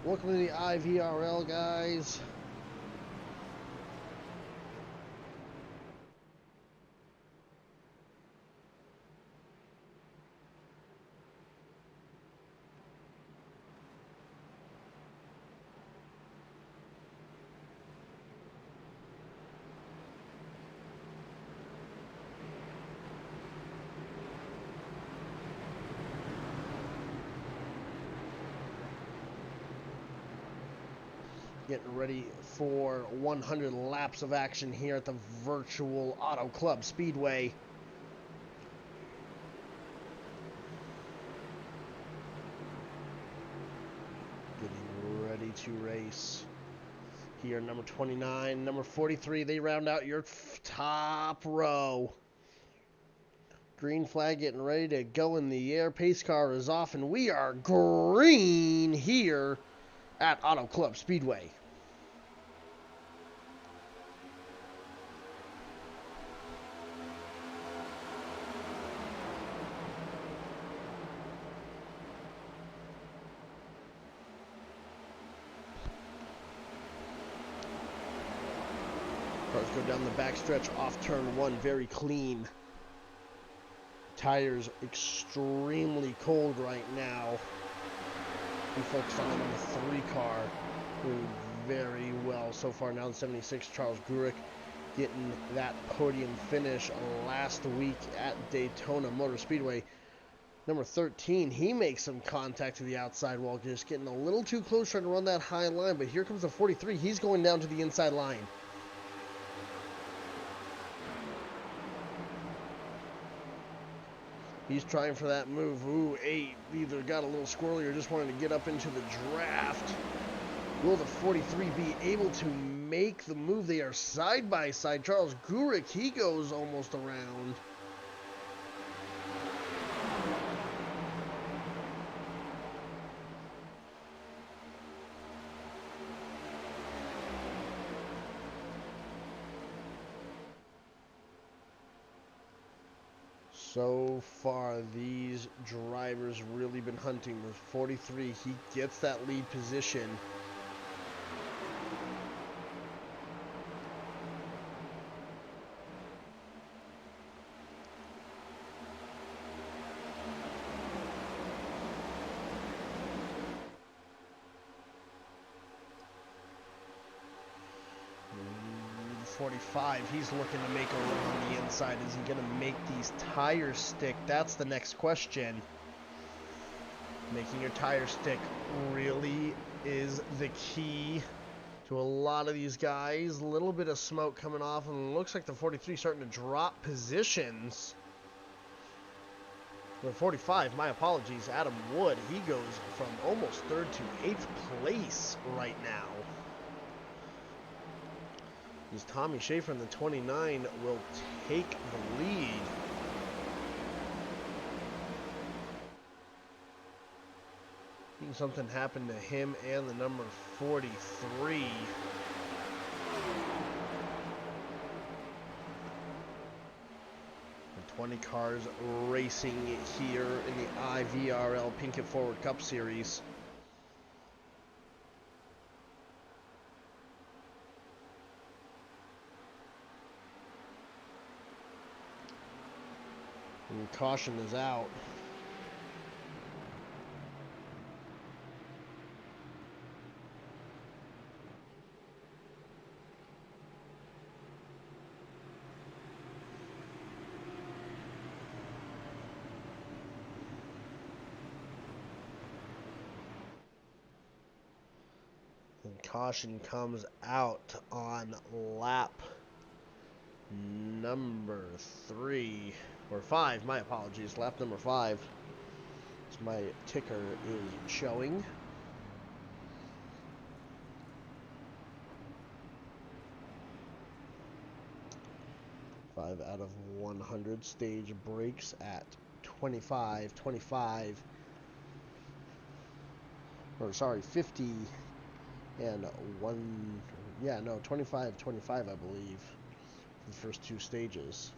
Welcome to the IVRL, guys. Getting ready for 100 laps of action here at the virtual Auto Club Speedway. Getting ready to race. Here, number 29, number 43, they round out your top row. Green flag getting ready to go in the air. Pace car is off, and we are green here at Auto Club Speedway. Cars go down the backstretch off turn one, very clean. Tires extremely cold right now. We focused on the number 3 car, doing very well so far. Now the 76, Charles Gurick, getting that podium finish last week at Daytona Motor Speedway. Number 13, he makes some contact to the outside wall, just getting a little too close, trying to run that high line. But here comes the 43. He's going down to the inside line. He's trying for that move. Ooh, 8 either got a little squirrely or just wanted to get up into the draft. Will the 43 be able to make the move? They are side by side. Charles Gurick, he goes almost around. So far, these drivers really been hunting. The 43, he gets that lead position. The 45, he's looking to make a run on the inside. Is he going to make these tires stick? That's the next question. Making your tires stick really is the key to a lot of these guys. A little bit of smoke coming off, and it looks like the 43 starting to drop positions. The 45, my apologies, Adam Wood, he goes from almost 3rd to 8th place right now. As Tommy Schaefer in the 29 will take the lead. I think something happened to him and the number 43. The 20 cars racing here in the IVRL Pinkett Forward Cup Series. And caution is out. And caution comes out on lap number 3 or 5. My apologies, lap number 5. As my ticker is showing. Five out of 100 stage breaks at 25, 25. Or sorry, 50 and 1. Yeah, no, 25, 25, I believe. The first 2 stages.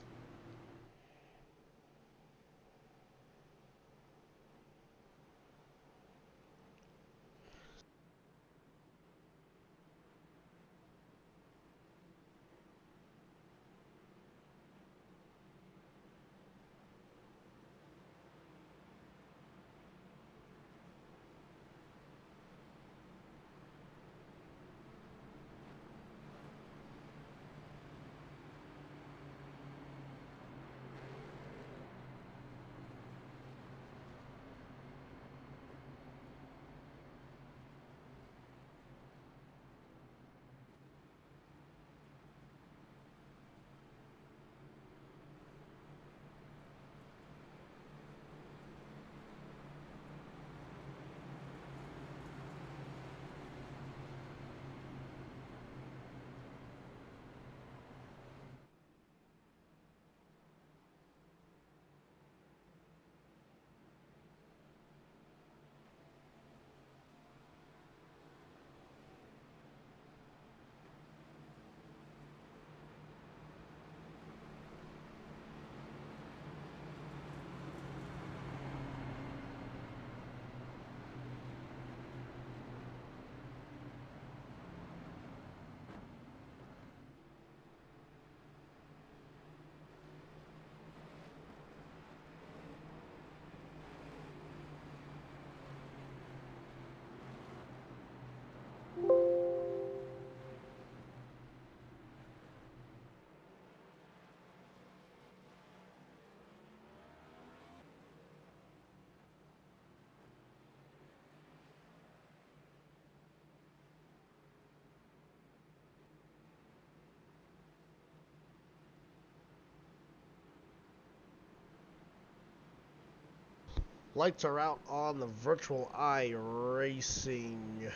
Lights are out on the Virtual Eye Racing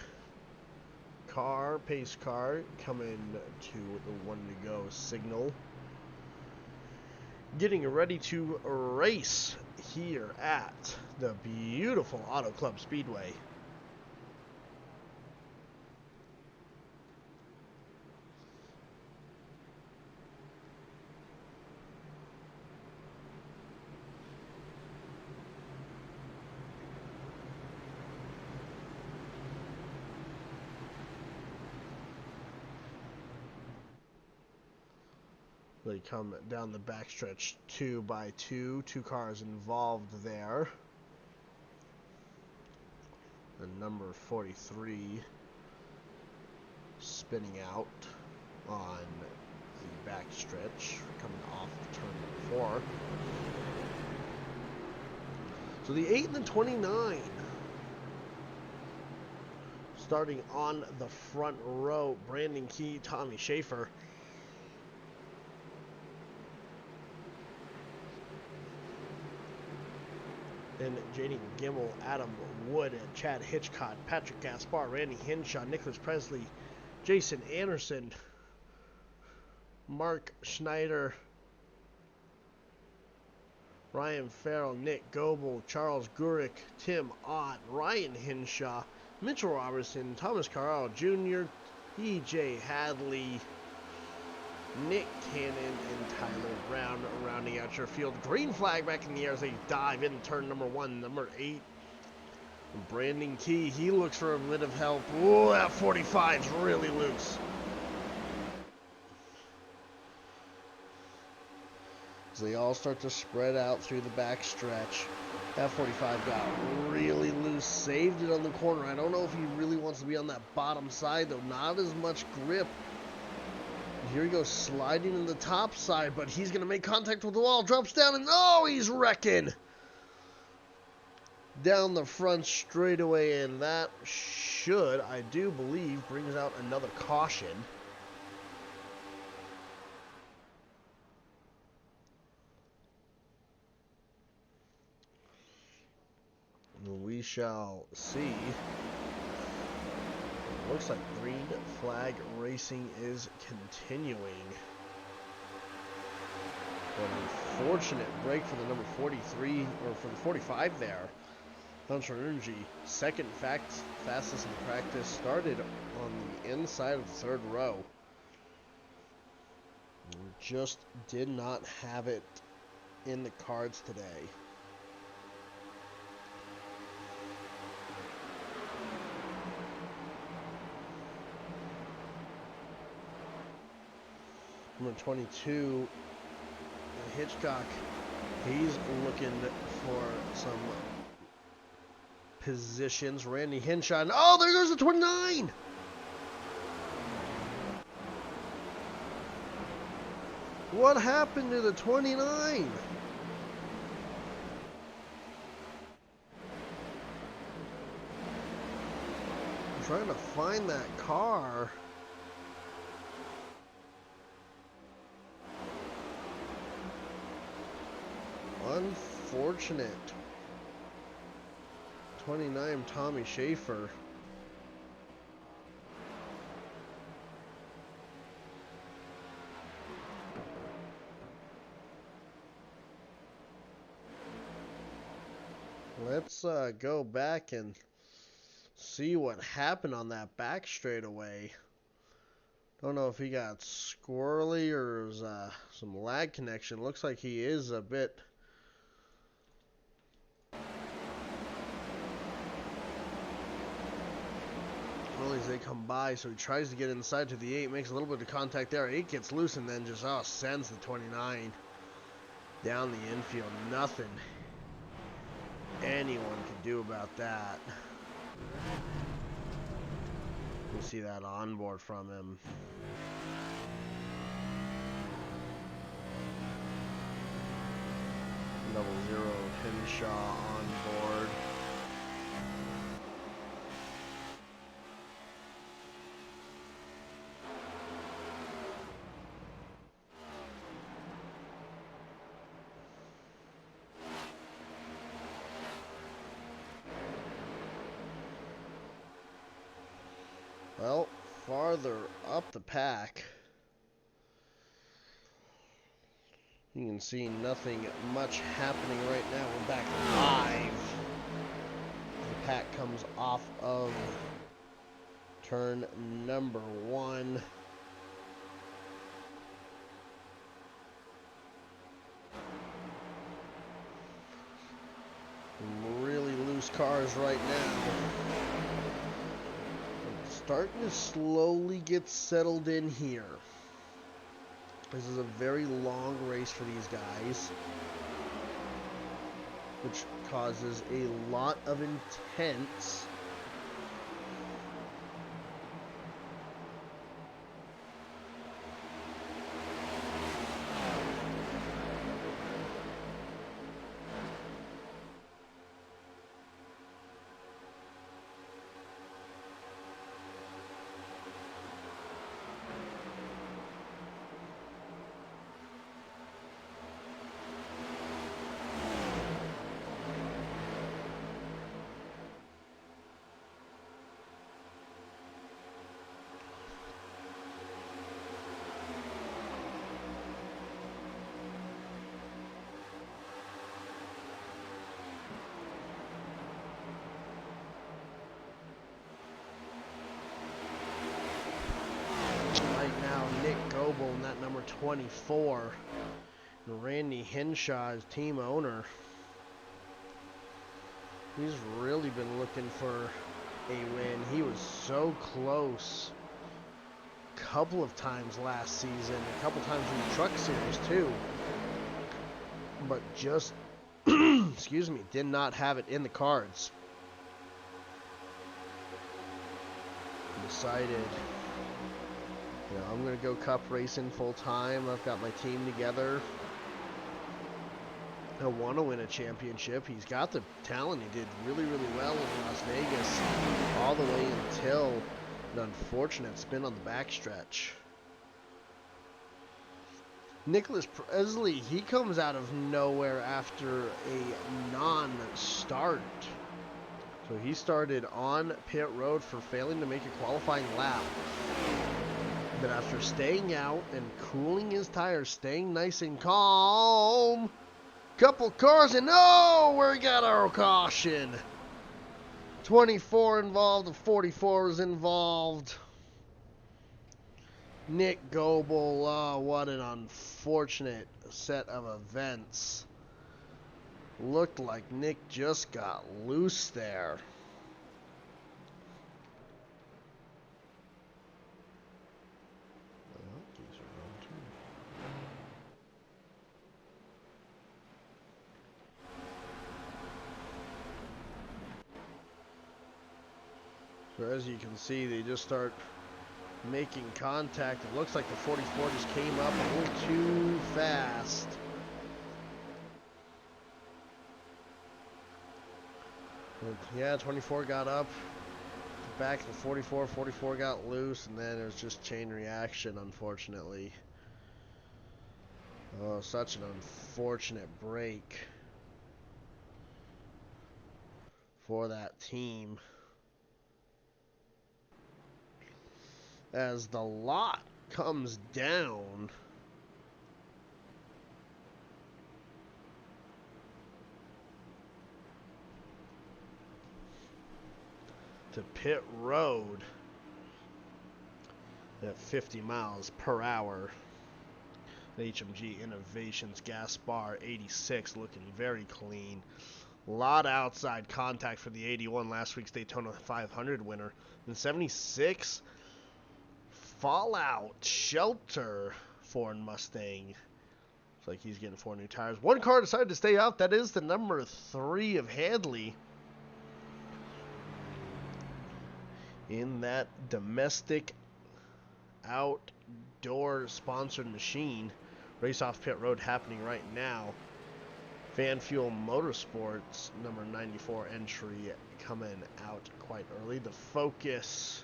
car, pace car, coming to the one to go signal. Getting ready to race here at the beautiful Auto Club Speedway. They come down the backstretch 2 by 2. 2 cars involved there. The number 43 spinning out on the backstretch, coming off of turn 4. So the 8 and the 29 starting on the front row. Brandon Key, Tommy Schaefer. Then J.D. Gimmel, Adam Wood, Chad Hitchcock, Patrick Gaspar, Randy Hinshaw, Nicholas Presley, Jason Anderson, Mark Schneider, Ryan Farrell, Nick Goebel, Charles Gurick, Tim Ott, Ryan Hinshaw, Mitchell Robertson, Thomas Carl Jr., E.J. Hadley, Nick Cannon, and Tyler Brown rounding out your field. Green flag back in the air as they dive in turn number 1. Number 8, Brandon Key. He looks for a bit of help. Ooh, that 45's really loose. As they all start to spread out through the back stretch. That 45 got really loose. Saved it on the corner. I don't know if he really wants to be on that bottom side, though. Not as much grip. Here he goes, sliding in the top side, but he's going to make contact with the wall. Drops down, and oh, he's wrecking down the front straightaway, and that should, I do believe, brings out another caution. We shall see. Looks like green flag racing is continuing. An unfortunate break for the number 43, or for the 45 there. Hunter Energy, second fastest in practice, started on the inside of the third row. Just did not have it in the cards today. Number 22, Hitchcock, he's looking for some positions. Randy Hinshaw, oh, there goes the 29! What happened to the 29? I'm trying to find that car. Unfortunate. 29, Tommy Schaefer. Let's go back and see what happened on that back straightaway. Don't know if he got squirrely or was, some lag connection. Looks like he is a bit... Well, as they come by, so he tries to get inside to the 8, makes a little bit of contact there. 8 gets loose and then just sends the 29 down the infield. Nothing anyone can do about that. You see that onboard from him. Double zero Hinshaw on board. Well, farther up the pack, you can see nothing much happening right now. We're back live. The pack comes off of turn number 1. Really loose cars right now. Starting to slowly get settled in here. This is a very long race for these guys, which causes a lot of intense in that number 24. Randy Henshaw, his team owner. He's really been looking for a win. He was so close a couple of times last season, a couple times in the Truck Series too. But just, excuse me, did not have it in the cards. Decided, I'm going to go cup racing full time. I've got my team together. I want to win a championship. He's got the talent. He did really, really well in Las Vegas all the way until an unfortunate spin on the backstretch. Nicholas Presley, he comes out of nowhere after a non-start. So he started on pit road for failing to make a qualifying lap. But after staying out and cooling his tires, staying nice and calm, couple cars, and we got our caution. 24 involved, the 44 was involved. Nick Goebel, what an unfortunate set of events. Looked like Nick just got loose there. So as you can see, they just start making contact. It looks like the 44 just came up a little too fast. But yeah, 24 got up. Back to the 44. 44 got loose, and then it was just chain reaction, unfortunately. Oh, such an unfortunate break for that team. As the lot comes down, to pit road at 50 miles per hour. HMG Innovations gas bar 86 looking very clean. A lot of outside contact for the 81, last week's Daytona 500 winner. And 76, Fallout Shelter Ford Mustang. Looks like he's getting 4 new tires. One car decided to stay out. That is the number 3 of Hadley. In that domestic outdoor sponsored machine. Race off pit road happening right now. Van Fuel Motorsports, number 94 entry, coming out quite early. The Focus,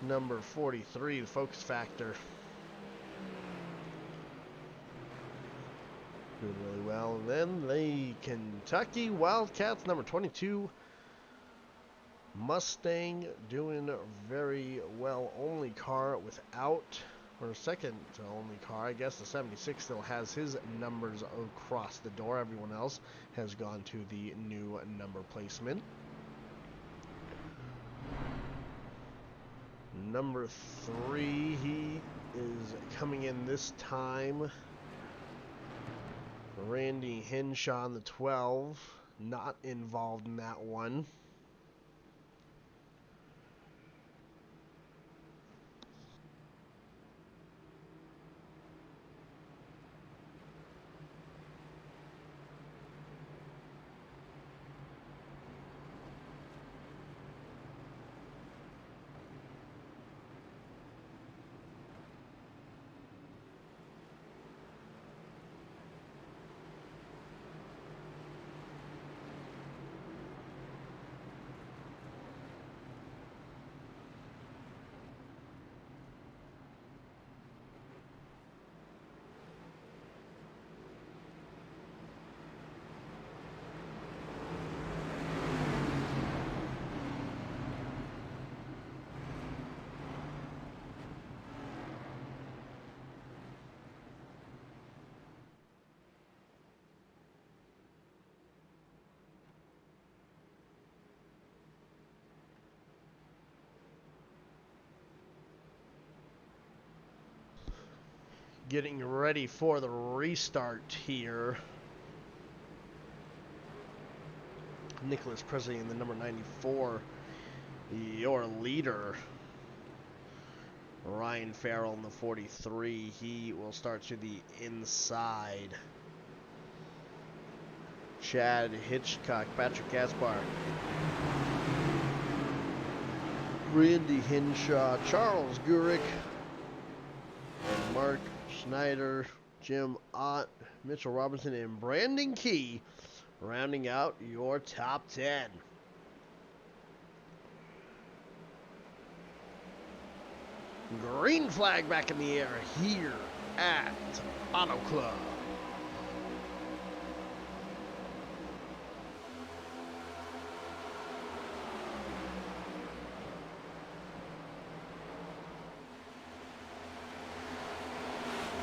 number 43, the Focus Factor, doing really well. And then the Kentucky Wildcats, number 22, Mustang doing very well. Only car without, or second to only car, I guess the 76 still has his numbers across the door. Everyone else has gone to the new number placement. Number 3, he is coming in this time. Randy Henshaw on the 12, not involved in that one. Getting ready for the restart here. Nicholas Presley in the number 94, your leader. Ryan Farrell in the 43, he will start to the inside. Chad Hitchcock, Patrick Gaspar, Randy Henshaw, Charles Gurick, and Mark Schneider, Jim Ott, Mitchell Robinson, and Brandon Key, rounding out your top 10. Green flag back in the air here at Auto Club.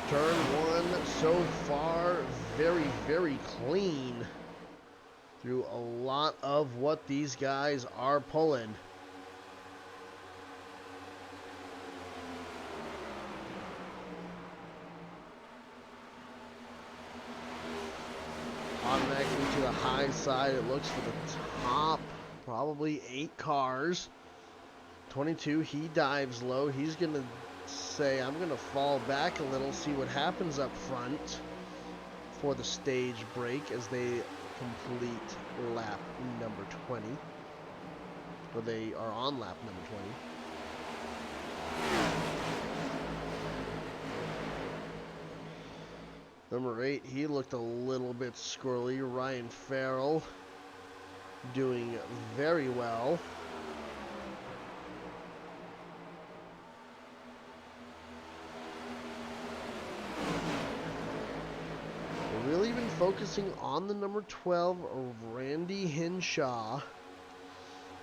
Turn 1 so far, very, very clean through a lot of what these guys are pulling. Automatically to the high side, it looks for the top, probably 8 cars. 22, he dives low. He's going to say, I'm going to fall back a little, see what happens up front for the stage break as they complete lap number 20. Or they are on lap number 20. Number 8, he looked a little bit squirrely. Ryan Farrell doing very well. Really been focusing on the number 12, Randy Henshaw.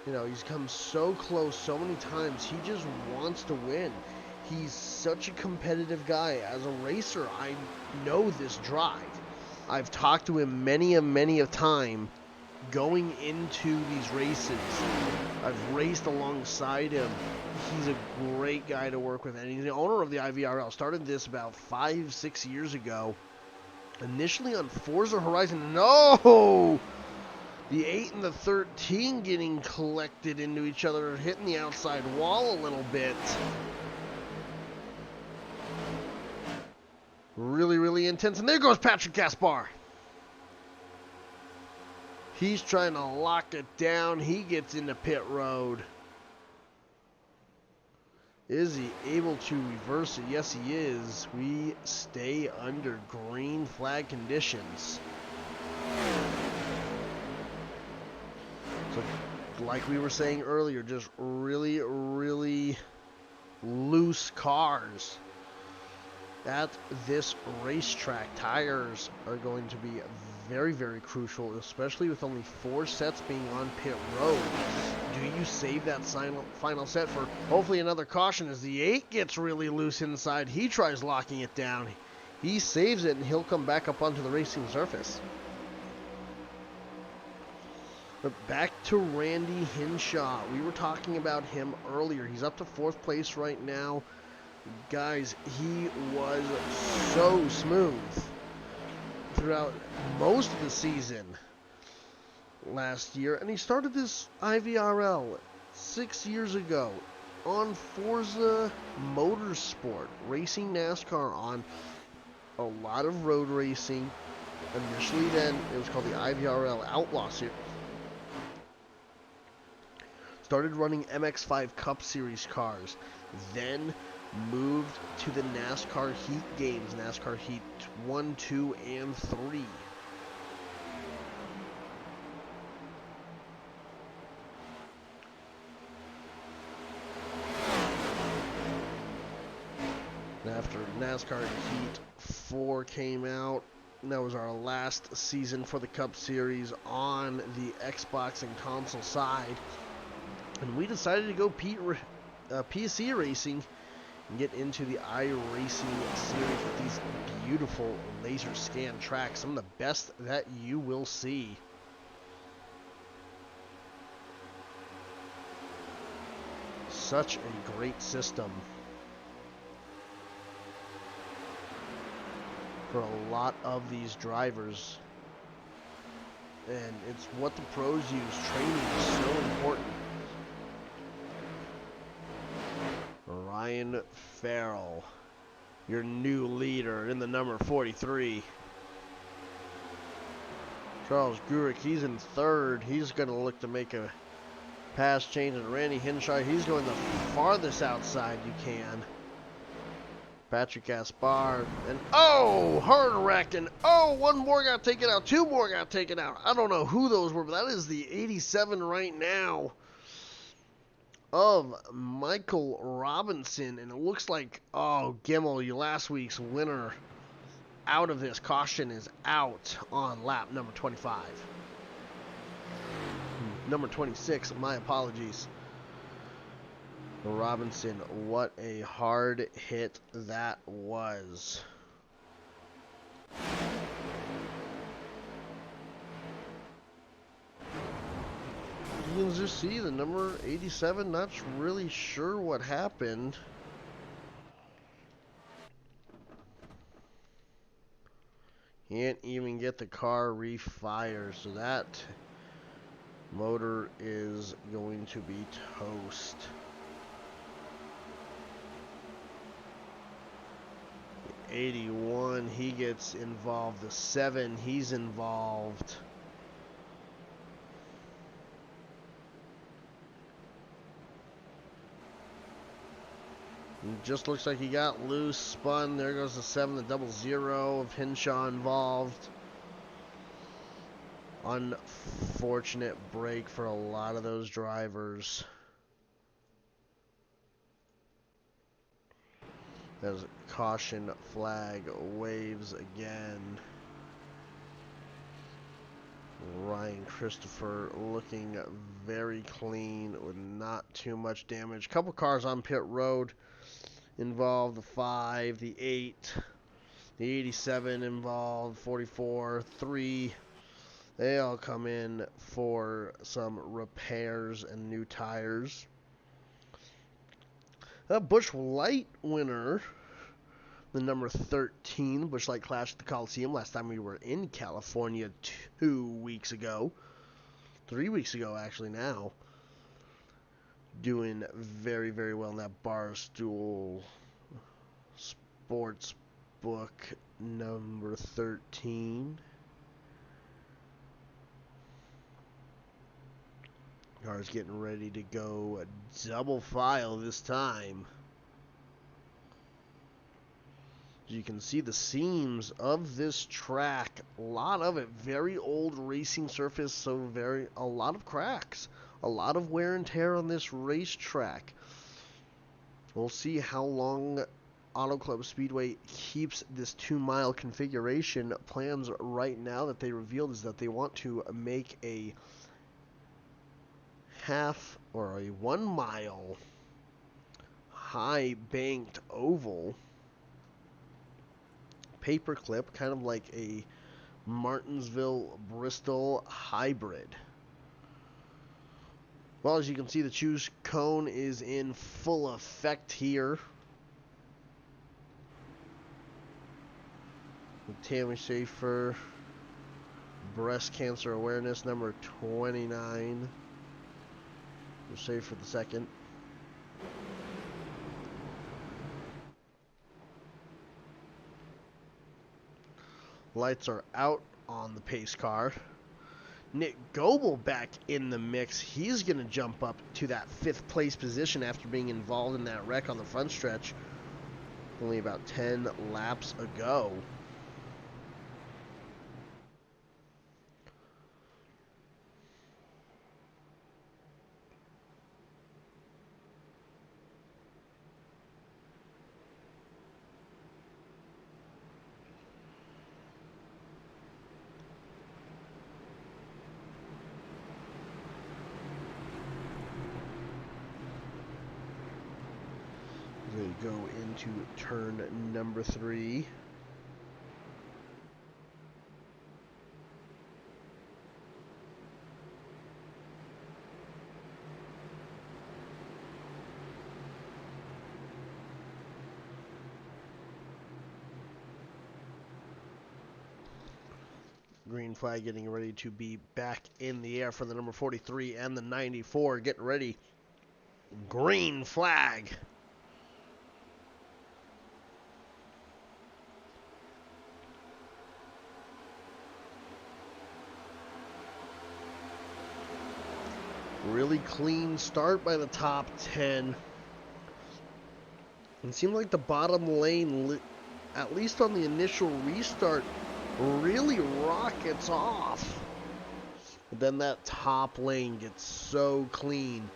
You know, he's come so close so many times. He just wants to win. He's such a competitive guy. As a racer, I know this drive. I've talked to him many a time going into these races. I've raced alongside him. He's a great guy to work with, and he's the owner of the IVRL. Started this about 5-6 years ago. Initially on Forza Horizon. No! The 8 and the 13 getting collected into each other, hitting the outside wall a little bit. Really, really intense. And there goes Patrick Gaspar. He's trying to lock it down. He gets into pit road. Is he able to reverse it? Yes, he is. We stay under green flag conditions. So, like we were saying earlier, just really, really loose cars. at this racetrack. Tires are going to be very, very crucial, especially with only 4 sets being on pit road. Do you save that final set for hopefully another caution as the 8 gets really loose inside? He tries locking it down. He saves it, and he'll come back up onto the racing surface. But back to Randy Hinshaw. We were talking about him earlier. He's up to 4th place right now. Guys, he was so smooth throughout most of the season last year. And he started this IVRL 6 years ago on Forza Motorsport, racing NASCAR on a lot of road racing. Initially then, it was called the IVRL Outlaw Series. Started running MX5 Cup Series cars, then moved to the NASCAR Heat games, NASCAR Heat 1, 2, and 3. After NASCAR Heat 4 came out, that was our last season for the Cup Series on the Xbox and console side. And we decided to go PSE racing and get into the iRacing series with these beautiful laser scan tracks, some of the best that you will see. Such a great system for a lot of these drivers, and it's what the pros use. Training is so important. Ryan Farrell, your new leader in the number 43. Charles Gurick, he's in 3rd. He's going to look to make a pass change. And Randy Hinshaw, he's going the farthest outside you can. Patrick Gaspar, and oh, hard wrecked, and oh, 1 more got taken out, 2 more got taken out. I don't know who those were, but that is the 87 right now of Michael Robinson, and it looks like, oh, Gimmel, your last week's winner, out of this. Caution is out on lap number 25. Number 26, my apologies. Robinson, what a hard hit that was. You can just see the number 87, not really sure what happened. Can't even get the car refired, so that motor is going to be toast. The 81, he gets involved. The 7, he's involved. It just looks like he got loose, spun. There goes the 7, the 00 of Hinshaw involved. Unfortunate break for a lot of those drivers. As caution flag waves again. Ryan Christopher looking very clean with not too much damage. Couple cars on pit road involved, the 5, the 8, the 87 involved, 44, 3. They all come in for some repairs and new tires. A Busch Light winner, the number 13, Busch Light Clash at the Coliseum. Last time we were in California 2 weeks ago. 3 weeks ago, actually, now. Doing very, very well in that Barstool Sports Book number 13. Car's getting ready to go double file this time. You can see the seams of this track. A lot of it very old racing surface, so a lot of cracks. A lot of wear and tear on this racetrack. We'll see how long Auto Club Speedway keeps this 2-mile configuration. Plans right now that they revealed is that they want to make a half or a 1-mile high banked oval paperclip, kind of like a Martinsville Bristol hybrid. Well, as you can see, the choose cone is in full effect here. Tammy Schaefer, breast cancer awareness, number 29. We'll save for the second. Lights are out on the pace car. Nick Goebel back in the mix. He's going to jump up to that 5th place position after being involved in that wreck on the front stretch only about 10 laps ago. They go into turn number 3. Green flag getting ready to be back in the air for the number 43 and the 94. Get ready. Green flag. Really clean start by the top 10. It seemed like the bottom lane, at least on the initial restart, really rockets off. But then that top lane gets so clean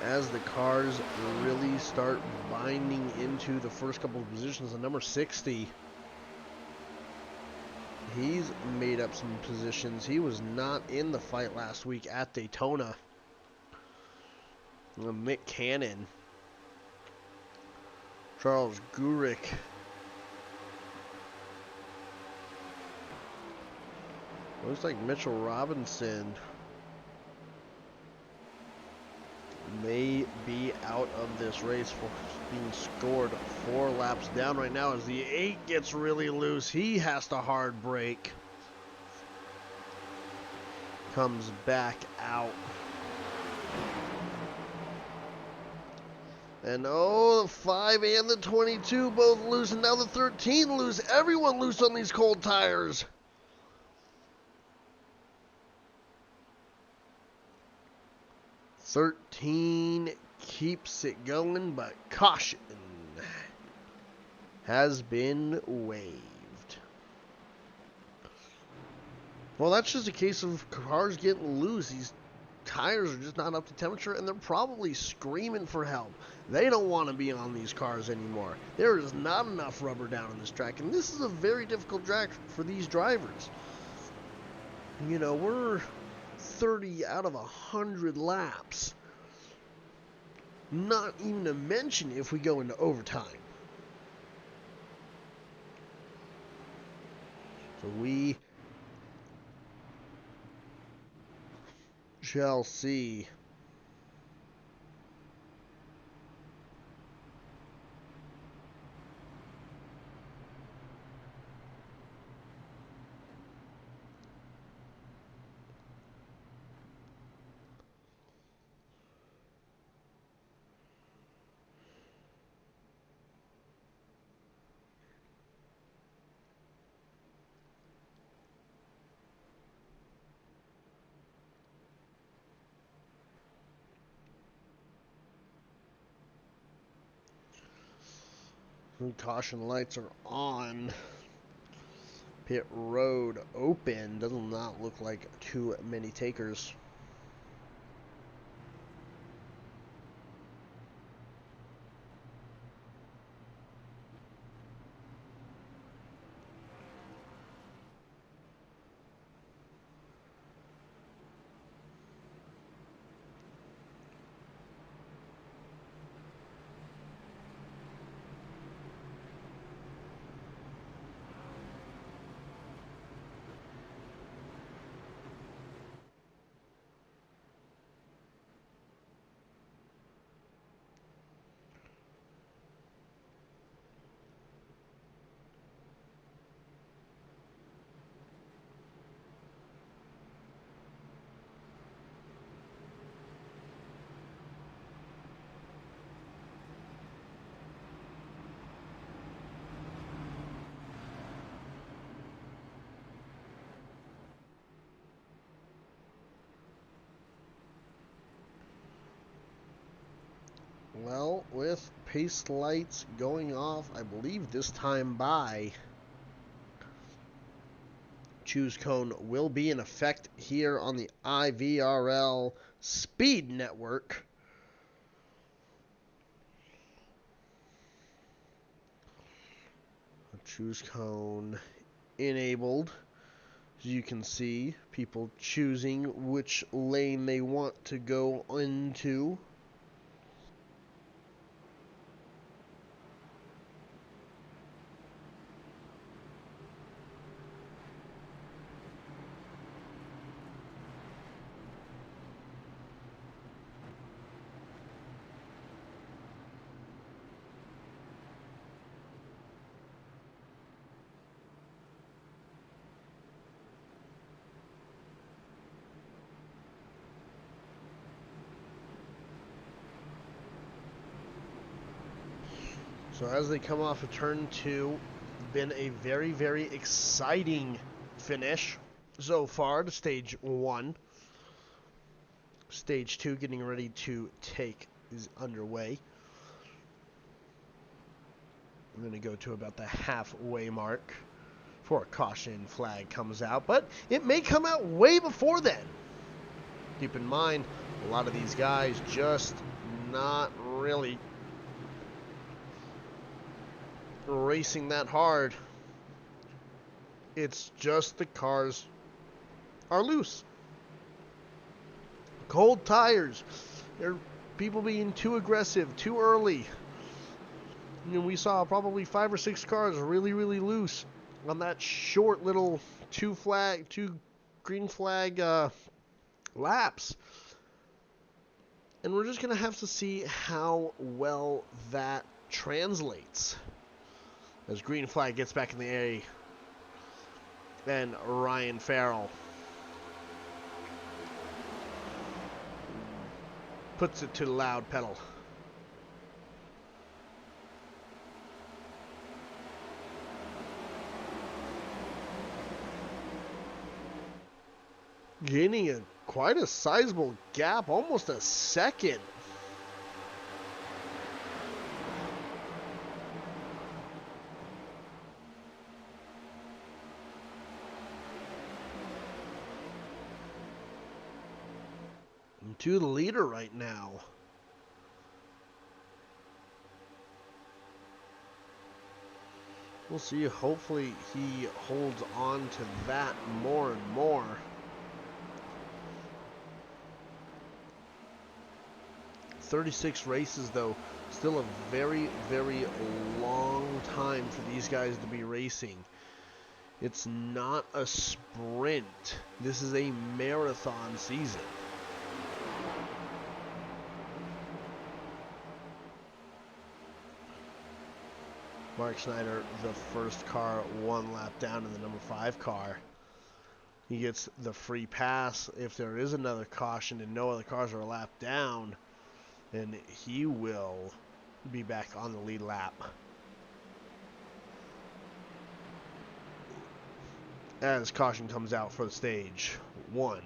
as the cars really start binding into the first couple of positions. The number 60, he's made up some positions. He was not in the fight last week at Daytona. Mick Cannon, Charles Gurick, looks like Mitchell Robinson may be out of this race for being scored 4 laps down right now as the 8 gets really loose. He has to hard brake. Comes back out. And oh, the 5 and the 22 both loose, and now the 13 loose. Everyone loose on these cold tires. "13 keeps it going, but caution has been waived." Well, that's just a case of cars getting loose. These tires are just not up to temperature, and they're probably screaming for help. They don't want to be on these cars anymore. There is not enough rubber down on this track, and this is a very difficult track for these drivers. You know, we're 30 out of 100 laps. Not even to mention if we go into overtime. So we shall see. Caution lights are on. Pit road open. Does not look like too many takers. Well, with pace lights going off, I believe this time by, choose cone will be in effect here on the IVRL speed network. Choose cone enabled. As you can see, people choosing which lane they want to go into. So as they come off of turn 2, been a very, very exciting finish so far to stage 1. Stage 2 getting ready to take is underway. I'm going to go to about the halfway mark before a caution flag comes out, but it may come out way before then. Keep in mind, a lot of these guys just not really racing that hard. It's just the cars are loose. Cold tires. There are people being too aggressive, too early. And we saw probably 5 or 6 cars really, really loose on that short little two green flag laps. And we're just going to have to see how well that translates. As green flag gets back in the A, then Ryan Farrell puts it to the loud pedal. Gaining quite a sizable gap, almost a second. To the leader right now. We'll see. Hopefully he holds on to that more and more. "36 races, though, still a very, very long time for these guys to be racing. It's not a sprint. This is a marathon season. Mark Schneider, the first car, 1 lap down in the number 5 car. He gets the free pass. If there is another caution and no other cars are a lap down, then he will be back on the lead lap. As caution comes out for the stage 1.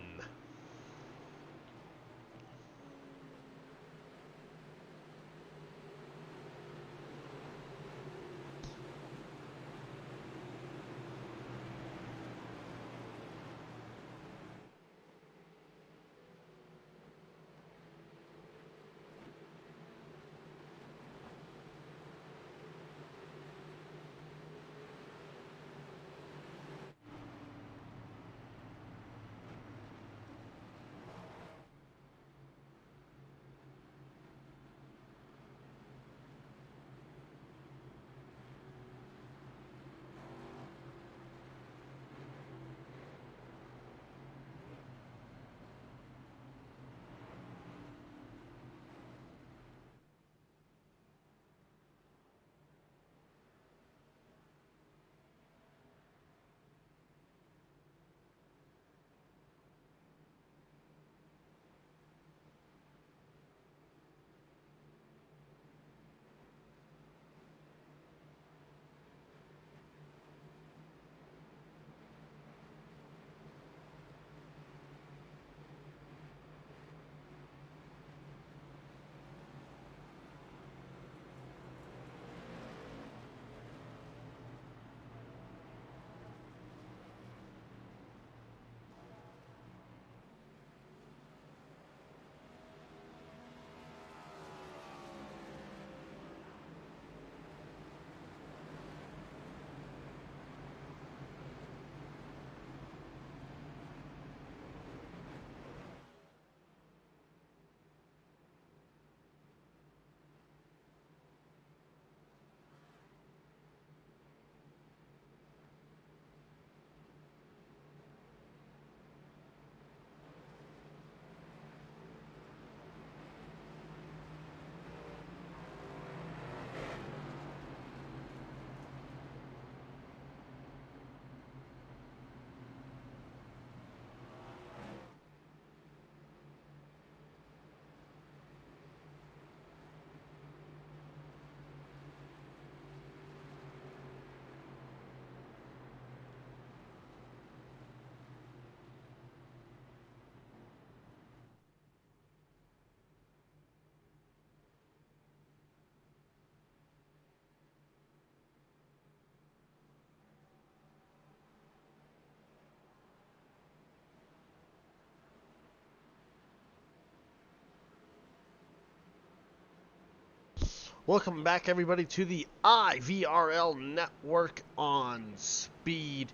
Welcome back, everybody, to the IVRL Network on Speed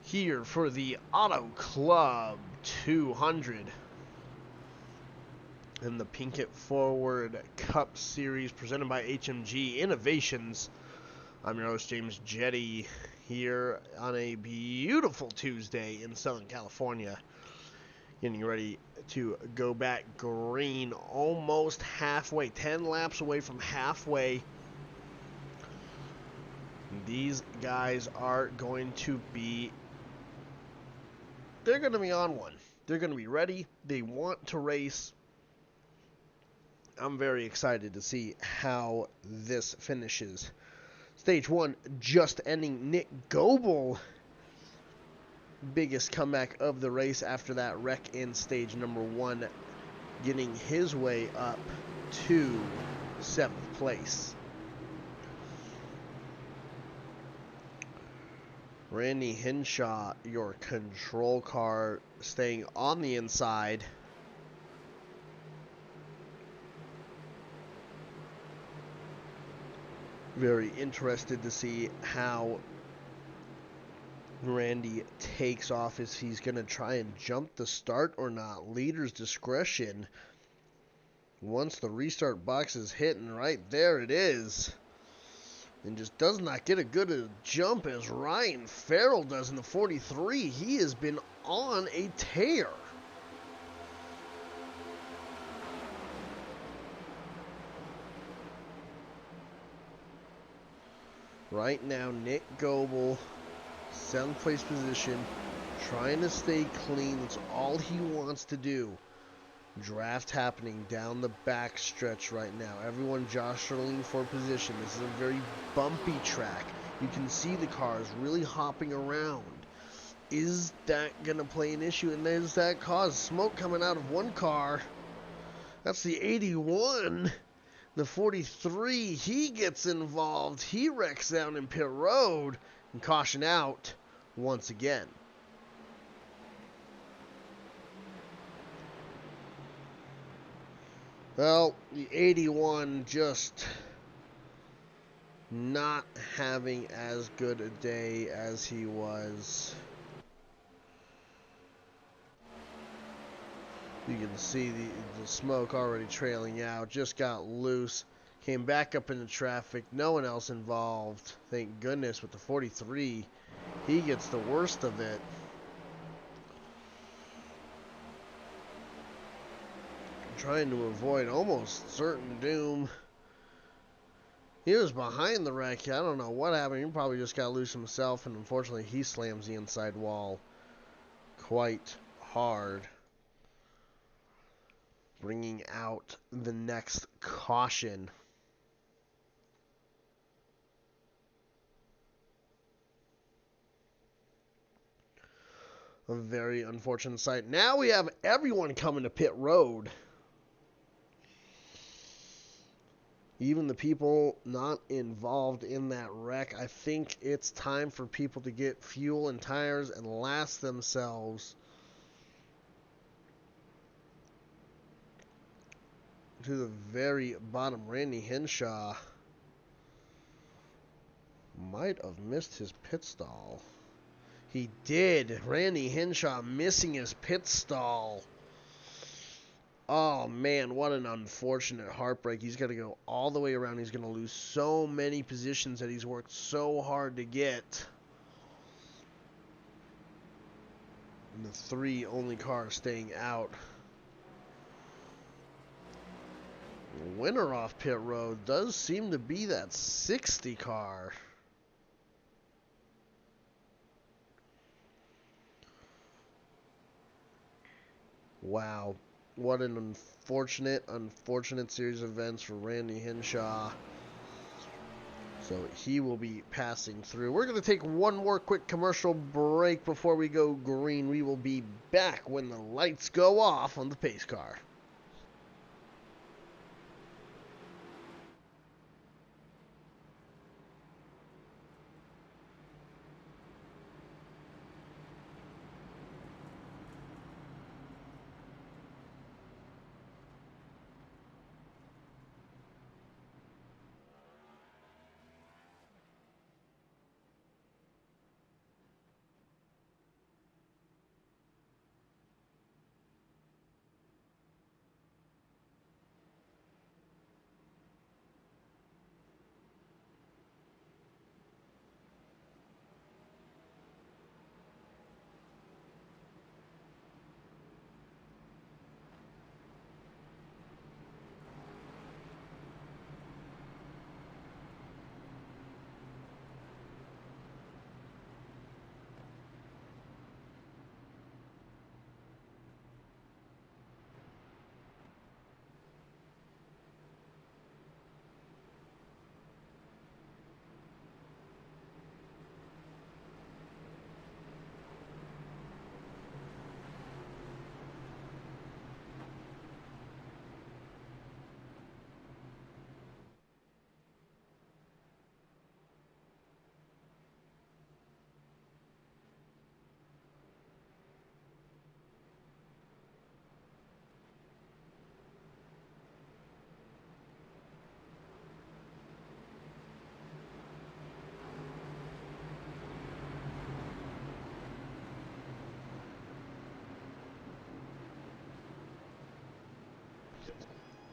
here for the Auto Club 200 in the Pinkett Forward Cup Series presented by HMG Innovations. I'm your host, James Jetty, here on a beautiful Tuesday in Southern California. Getting ready to go back green, almost halfway, 10 laps away from halfway. These guys are going to be, they're going to be on one. They're going to be ready. They want to race. I'm very excited to see how this finishes. Stage 1 just ending. Nick Goebel, biggest comeback of the race after that wreck in stage number 1, getting his way up to 7th place. Randy Hinshaw, your control car, staying on the inside. Very interested to see how Randy takes off, if he's going to try and jump the start or not. Leader's discretion. Once the restart box is hit, and right there it is. And just does not get a good jump as Ryan Farrell does in the 43. He has been on a tear. Right now, Nick Goebel, 7th place position, trying to stay clean. That's all he wants to do. Draft happening down the back stretch right now. Everyone jostling for position. This is a very bumpy track. You can see the cars really hopping around. Is that going to play an issue? And there's that cause. Smoke coming out of one car. That's the 81. The 43, he gets involved. He wrecks down in pit road and caution out once again. Well, the 81 just not having as good a day as he was. You can see the smoke already trailing out. Just got loose. Came back up into traffic. No one else involved. Thank goodness with the 43. He gets the worst of it. Trying to avoid almost certain doom. He was behind the wreck. I don't know what happened. He probably just got loose himself, and unfortunately he slams the inside wall quite hard, bringing out the next caution. A very unfortunate sight. Now we have everyone coming to pit road. Even the people not involved in that wreck. I think it's time for people to get fuel and tires and last themselves to the very bottom. Randy Hinshaw might have missed his pit stall. He did. Randy Hinshaw missing his pit stall. Oh, man, what an unfortunate heartbreak. He's got to go all the way around. He's going to lose so many positions that he's worked so hard to get. And the 3 only cars staying out. The winner off pit road does seem to be that 60 car. Wow. What an unfortunate series of events for Randy Hinshaw. So he will be passing through. We're going to take one more quick commercial break before we go green. We will be back when the lights go off on the pace car.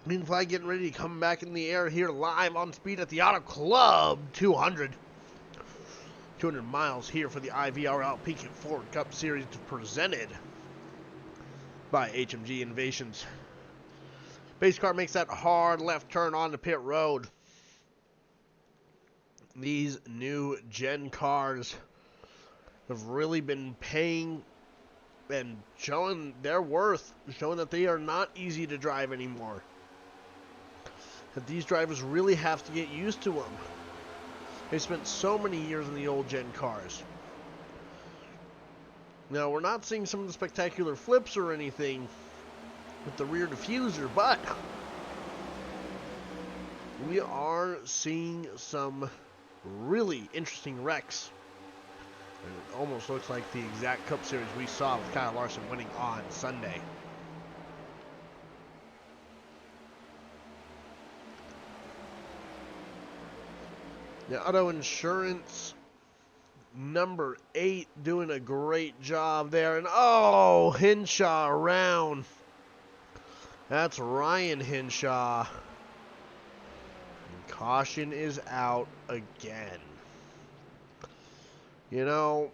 Green flag getting ready to come back in the air here live on speed at the Auto Club 200 miles here for the IVRL Pekin Ford Cup Series presented by HMG Innovations. Base car makes that hard left turn on the pit road. These new gen cars have really been paying and showing their worth, showing that they are not easy to drive anymore. That these drivers really have to get used to them. They spent so many years in the old gen cars. Now, we're not seeing some of the spectacular flips or anything with the rear diffuser, but we are seeing some really interesting wrecks. It almost looks like the exact Cup Series we saw with Kyle Larson winning on Sunday. The Auto Insurance number 8 doing a great job there. And oh, Hinshaw around. That's Ryan Hinshaw. And caution is out again. You know,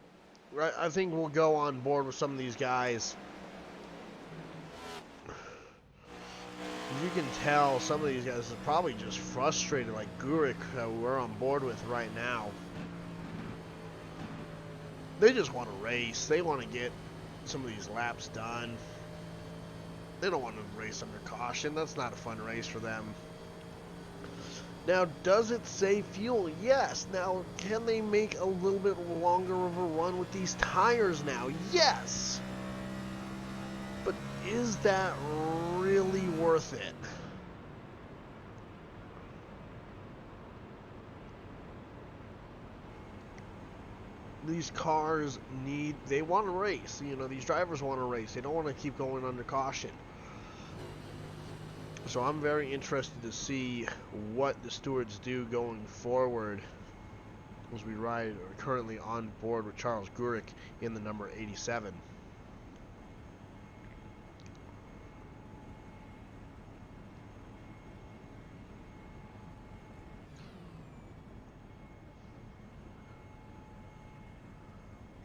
I think we'll go on board with some of these guys. You can tell some of these guys are probably just frustrated, like Gurik, that we're on board with right now. They just want to race. They want to get some of these laps done. They don't want to race under caution. That's not a fun race for them. Now, does it save fuel? Yes. Now, can they make a little bit longer of a run with these tires now? Yes. But is that really worth it? These cars they want to race. You know, these drivers want to race. They don't want to keep going under caution. So I'm very interested to see what the stewards do going forward as we ride currently on board with Charles Gurik in the number 87.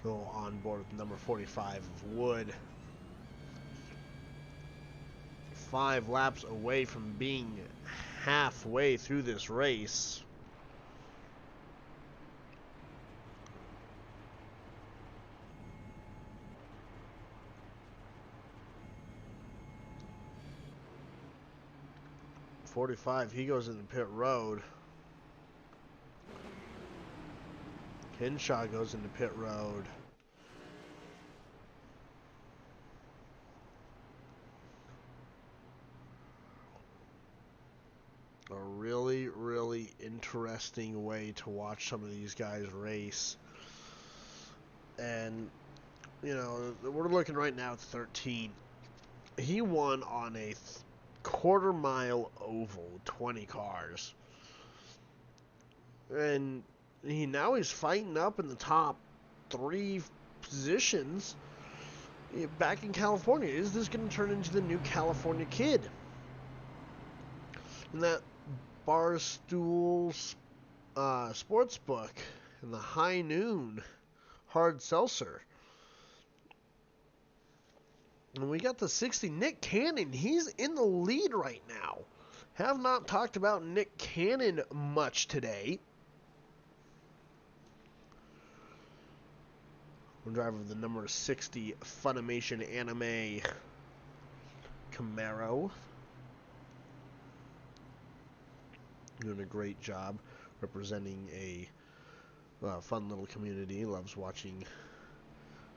So on board with number 45 of Wood. 5 laps away from being halfway through this race. .45, he goes into pit road. Hinshaw goes into pit road. A really, really interesting way to watch some of these guys race. And, you know, we're looking right now at 13. He won on a quarter-mile oval, 20 cars. And now he's fighting up in the top 3 positions back in California. Is this going to turn into the new California Kid? And that Barstool Sportsbook and the High Noon Hard Seltzer. And we got the 60 Nick Cannon. He's in the lead right now. Have not talked about Nick Cannon much today. One driver of the number 60 Funimation Anime Camaro. Doing a great job representing a fun little community. Loves watching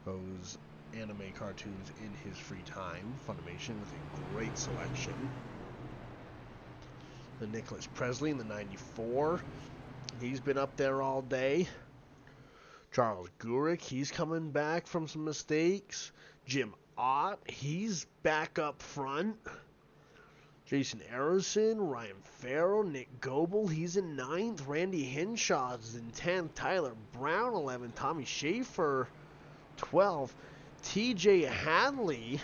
those anime cartoons in his free time. Funimation with a great selection. The Nicholas Presley in the 94. He's been up there all day. Charles Gurik, he's coming back from some mistakes. Jim Ott, he's back up front. Jason Arison, Ryan Farrell, Nick Goebel, he's in 9th. Randy Hinshaw is in 10th. Tyler Brown, 11th. Tommy Schaefer, 12th. TJ Hadley,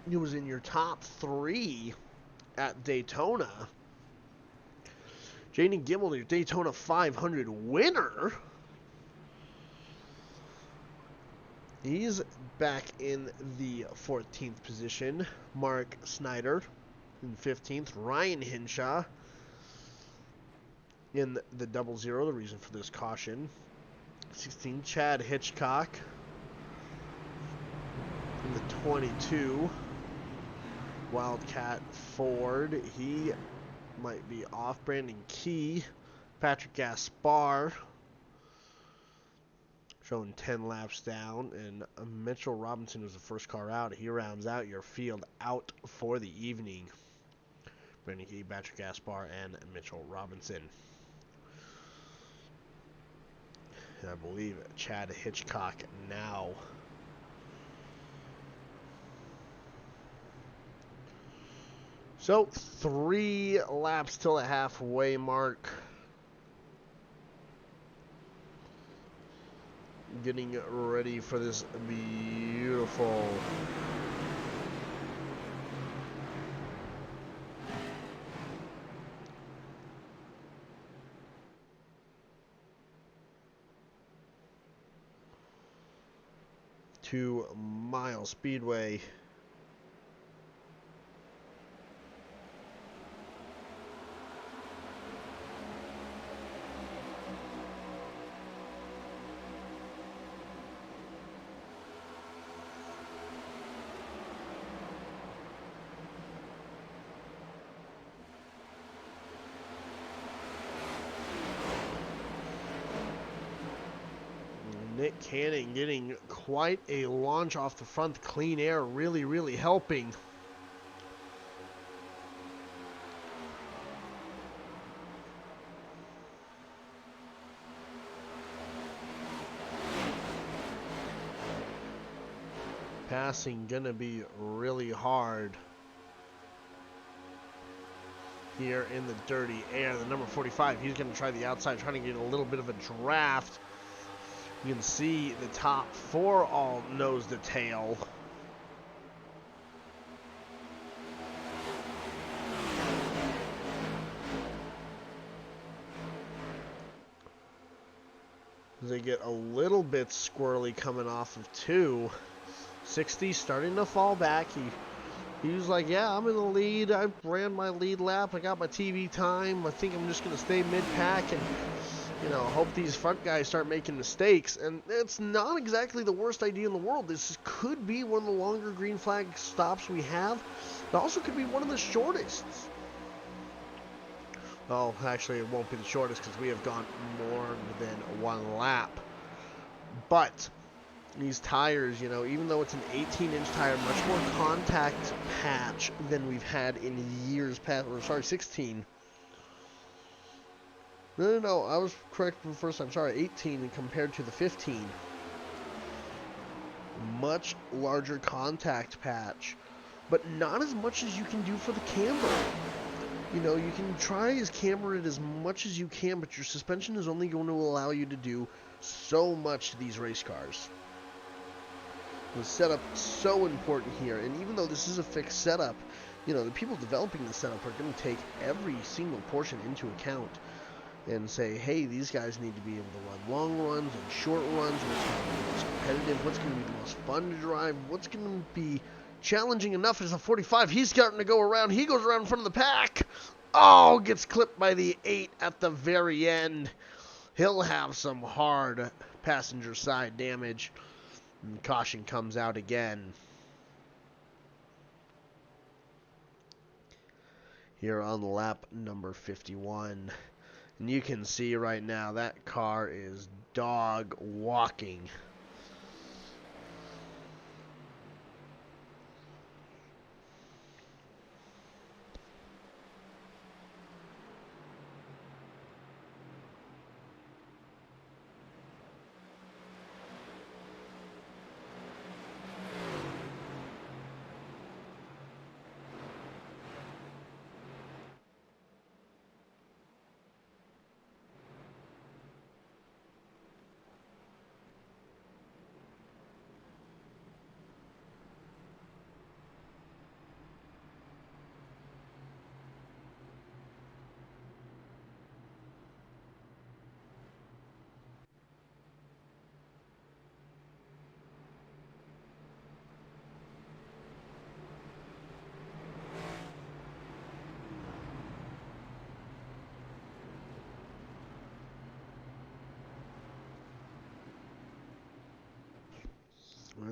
who was in your top 3 at Daytona. Jaden Gimmel, your Daytona 500 winner. He's back in the 14th position. Mark Snyder in 15th. Ryan Hinshaw in the 00, the reason for this caution. 16, Chad Hitchcock in the 22. Wildcat Ford, he might be off. Brandon Key, Patrick Gaspar, showing 10 laps down, and Mitchell Robinson was the first car out. He rounds out your field out for the evening. Brandon Key, Patrick Gaspar, and Mitchell Robinson. And I believe Chad Hitchcock now. So, 3 laps till the halfway mark. Getting ready for this beautiful two-mile speedway. Nick Canning getting quite a launch off the front. Clean air really, really helping. Passing gonna be really hard here in the dirty air. The number 45, he's gonna try the outside, trying to get a little bit of a draft. You can see the top 4 all nose to tail. They get a little bit squirrely coming off of 2. 60 starting to fall back. He was like, yeah, I'm in the lead. I ran my lead lap. I got my TV time. I think I'm just going to stay mid-pack and, you know, hope these front guys start making mistakes. And it's not exactly the worst idea in the world. This could be one of the longer green flag stops we have. It also could be one of the shortest. Oh, actually, it won't be the shortest because we have gone more than 1 lap. But these tires, you know, even though it's an 18-inch tire, much more contact patch than we've had in years past. Or, sorry, 16. No, I was correct for the first time. Sorry, 18 compared to the 15. Much larger contact patch, but not as much as you can do for the camber. You know, you can try as camber it as much as you can, but your suspension is only going to allow you to do so much to these race cars. The setup is so important here, and even though this is a fixed setup, you know, the people developing the setup are going to take every single portion into account and say, hey, these guys need to be able to run long runs and short runs, what's going to be the most competitive, what's going to be the most fun to drive, what's going to be challenging enough as a 45. He's starting to go around. He goes around in front of the pack. Oh, gets clipped by the 8 at the very end. He'll have some hard passenger side damage. And caution comes out again. Here on lap number 51. And you can see right now that car is dog walking.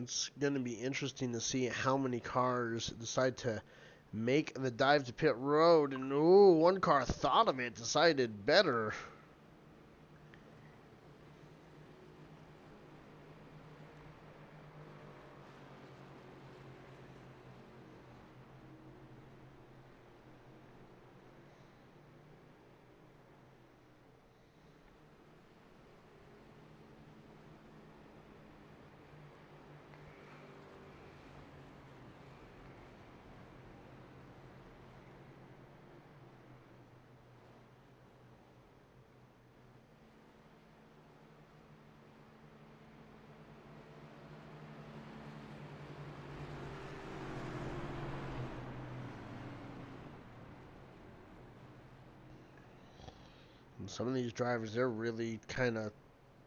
it's going to be interesting to see how many cars decide to make the dive to pit road. And ooh, one car thought of it, decided better. And some of these drivers, they're really kind of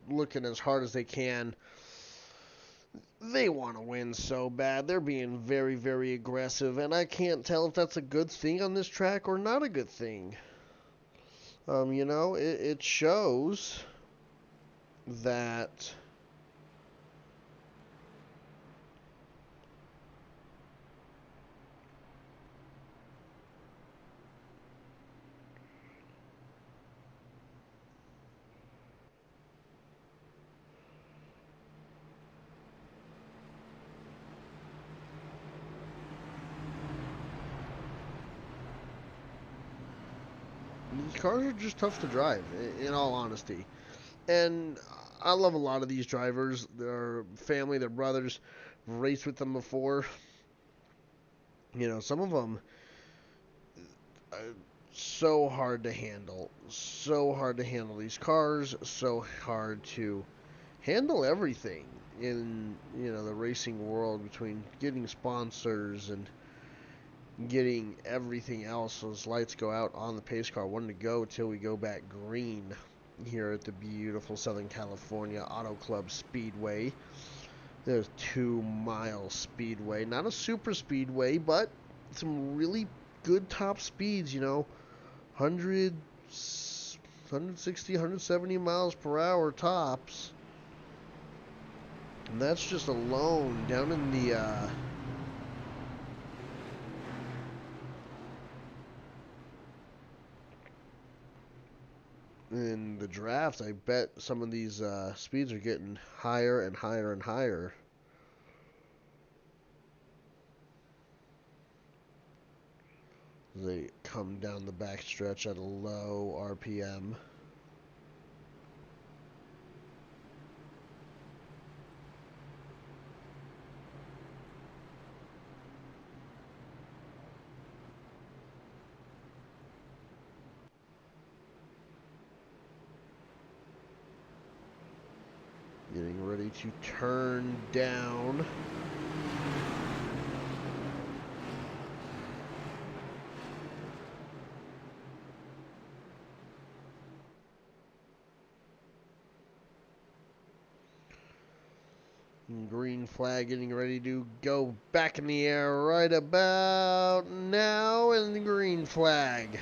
looking as hard as they can. They want to win so bad. They're being very, very aggressive, and I can't tell if that's a good thing on this track or not a good thing. You know, it shows that these cars are just tough to drive, in all honesty. And I love a lot of these drivers. Their family, their brothers, raced with them before. You know, some of them so hard to handle. So hard to handle these cars. So hard to handle everything in, you know, the racing world, between getting sponsors and getting everything else. Those lights go out on the pace car, one to go till we go back green here at the beautiful Southern California Auto Club Speedway. There's 2 Mile Speedway, not a super speedway, but some really good top speeds, you know, 160, 170 miles per hour tops. And that's just alone down in the in the draft. I bet some of these speeds are getting higher and higher and higher. They come down the backstretch at a low RPM. Getting ready to turn down. Green flag getting ready to go back in the air right about now, and the green flag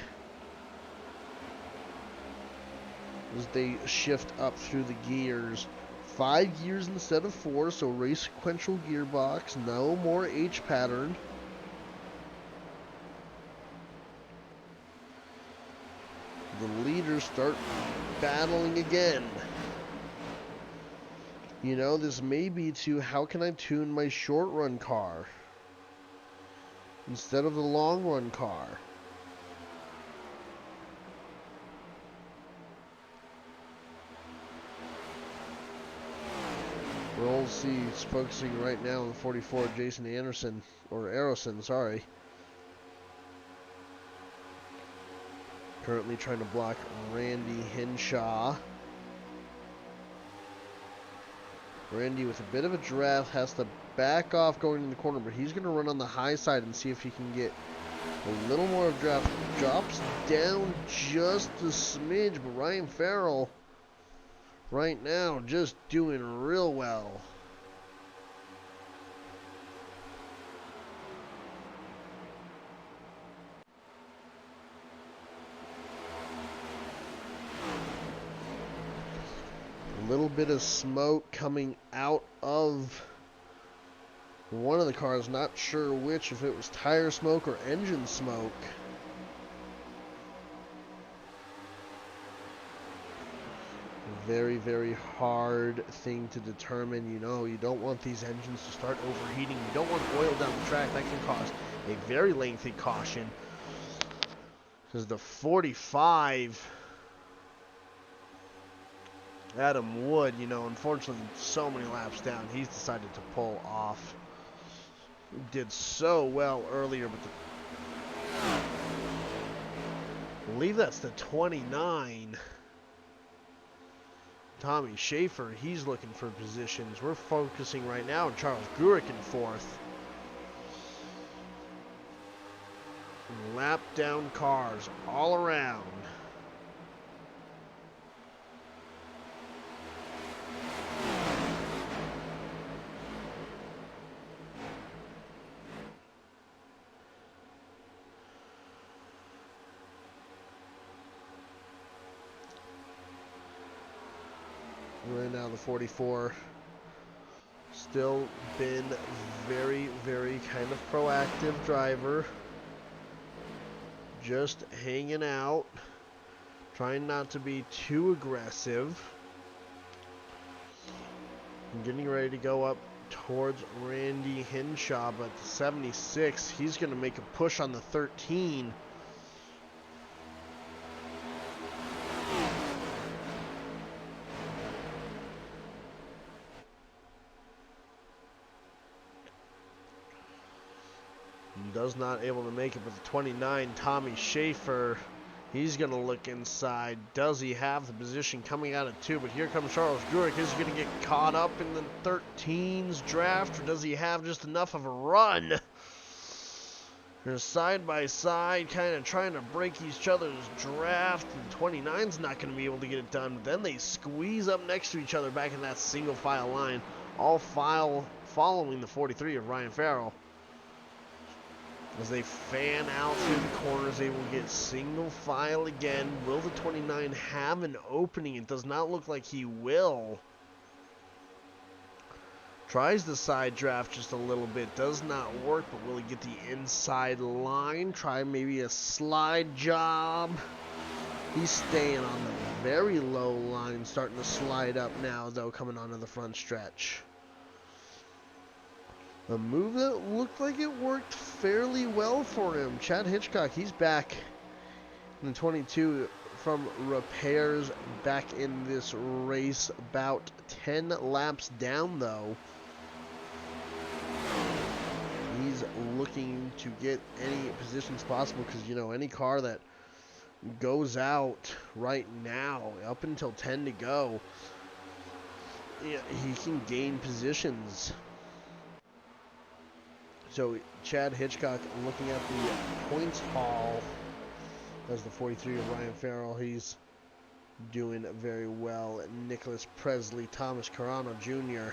as they shift up through the gears. 5 gears instead of 4, so race sequential gearbox, no more H pattern. The leaders start battling again. You know, this may be to how can I tune my short run car instead of the long run car. Roll C is focusing right now on the 44, Jason Anderson, or Arrowson, sorry. Currently trying to block Randy Henshaw. Randy, with a bit of a draft, has to back off going in the corner, but he's going to run on the high side and see if he can get a little more of draft. Drops down just a smidge, but Ryan Farrell right now just doing real well. A little bit of smoke coming out of One of the cars, not sure which, if it was tire smoke or engine smoke. Very, very hard thing to determine. You know, you don't want these engines to start overheating. You don't want oil down the track. That can cause a very lengthy caution. Because the 45, Adam Wood, you know, unfortunately, so many laps down, he's decided to pull off. He did so well earlier, but I believe that's the 29. Tommy Schaefer, he's looking for positions. We're focusing right now on Charles Gurick in fourth. Lap down cars all around. Right now the 44 still been very, very kind of proactive driver. Just hanging out, trying not to be too aggressive. I'm getting ready to go up towards Randy Henshaw, but the 76, he's going to make a push on the 13. Does not able to make it with the 29, Tommy Schaefer. He's going to look inside. Does he have the position coming out of 2? But here comes Charles Gurick. Is he going to get caught up in the 13's draft, or does he have just enough of a run? They're side by side, kind of trying to break each other's draft. And 29's not going to be able to get it done. But then they squeeze up next to each other back in that single file line. All file following the 43 of Ryan Farrell. As they fan out through the corners, they will get single file again. Will the 29 have an opening? It does not look like he will. Tries the side draft just a little bit. Does not work, but will he get the inside line? Try maybe a slide job. He's staying on the very low line, starting to slide up now, though, coming onto the front stretch. A move that looked like it worked fairly well for him. Chad Hitchcock, he's back in the 22 from repairs back in this race. About 10 laps down, though. He's looking to get any positions possible because, you know, any car that goes out right now, up until 10 to go, yeah, he can gain positions. So Chad Hitchcock looking at the points haul as the 43 of Ryan Farrell. He's doing very well. Nicholas Presley, Thomas Carano Jr.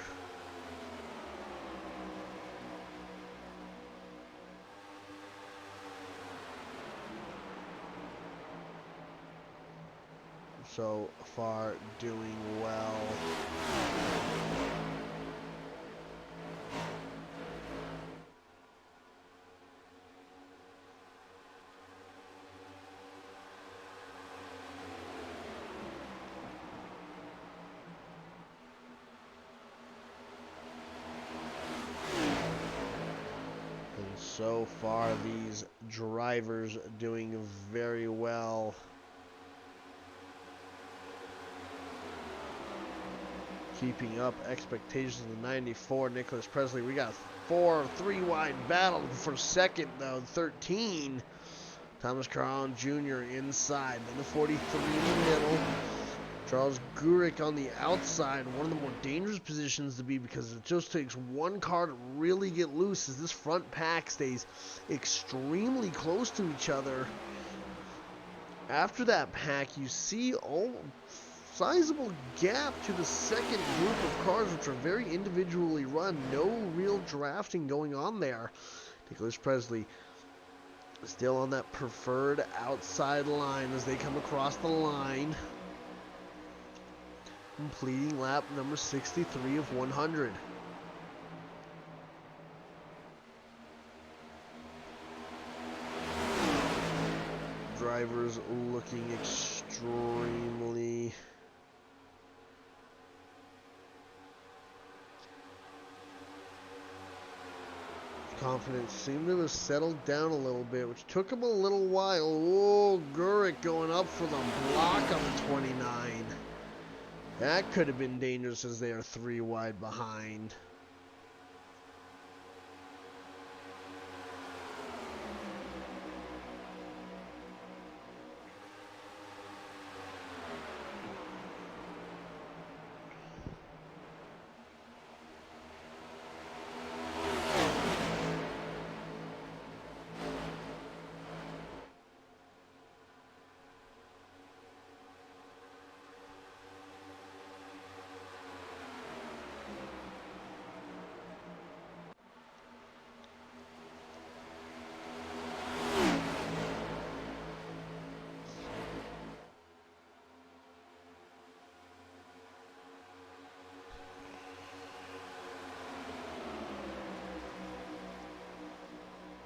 So far doing well. So far, these drivers doing very well. Keeping up expectations of the 94, Nicholas Presley. We got a 3 wide battle for second, though. 13, Thomas Carron Jr. inside. Then the 43 in the middle. Charles Gurick on the outside, one of the more dangerous positions to be because it just takes one car to really get loose as this front pack stays extremely close to each other. After that pack, you see a sizable gap to the second group of cars, which are very individually run. No real drafting going on there. Nicholas Presley still on that preferred outside line as they come across the line. Completing lap number 63 of 100. drivers looking extremely confident. Seemed to have settled down a little bit, which took him a little while. Oh, Gurik going up for the block on the 29. That could have been dangerous as they are 3 wide behind.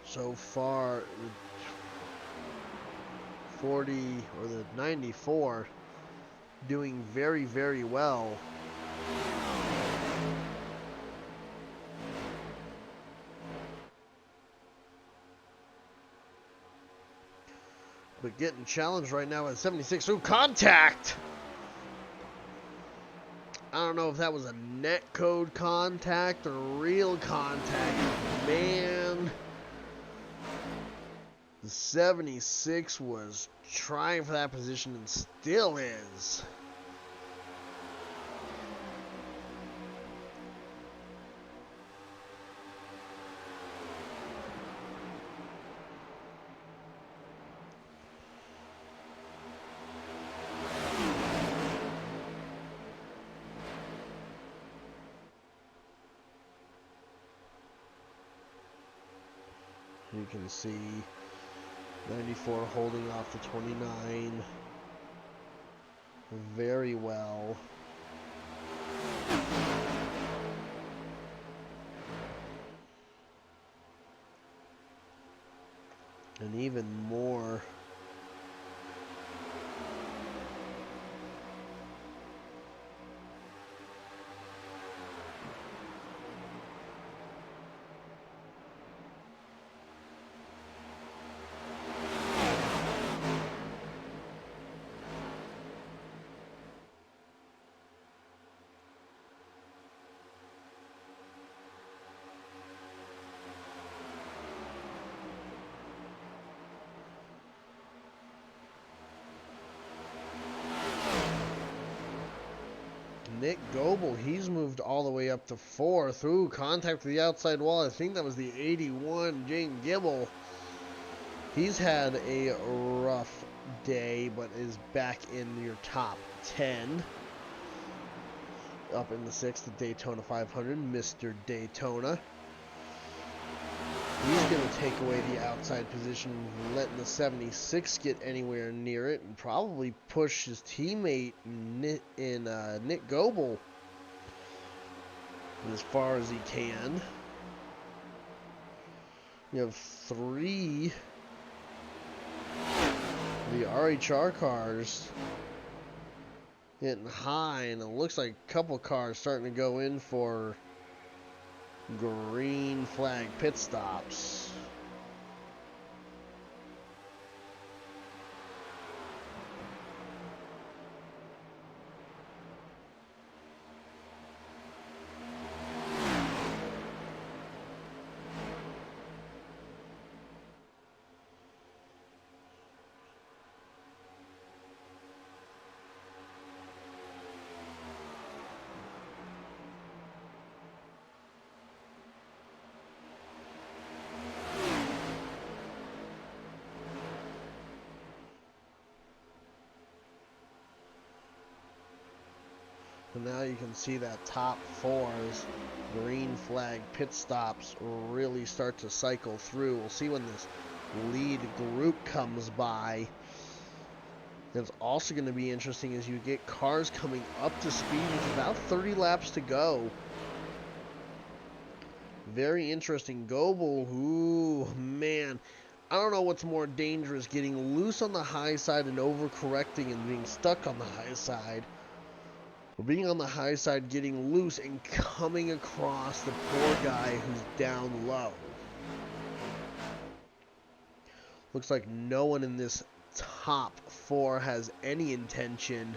So far, the 40 or the 94 doing very, very well. But getting challenged right now at 76. Ooh, contact! I don't know if that was a net code contact or real contact. Man, the 76 was trying for that position and still is. You can see 94 holding off the 29 very well. And even more Nick Goebel, he's moved all the way up to 4 through contact with the outside wall. I think that was the 81, Jane Gibble. He's had a rough day, but is back in your top 10. Up in the 6th, the Daytona 500, Mr. Daytona. He's going to take away the outside position, letting the 76 get anywhere near it, and probably push his teammate Nick Goebel as far as he can. You have 3 of the RHR cars hitting high, and it looks like a couple cars starting to go in for green flag pit stops. So now you can see that top 4's green flag pit stops really start to cycle through. We'll see when this lead group comes by. That's also going to be interesting as you get cars coming up to speed with about 30 laps to go. Very interesting. Goebel, ooh, man. I don't know what's more dangerous, getting loose on the high side and overcorrecting and being stuck on the high side, or being on the high side, getting loose and coming across the poor guy who's down low. Looks like no one in this top four has any intention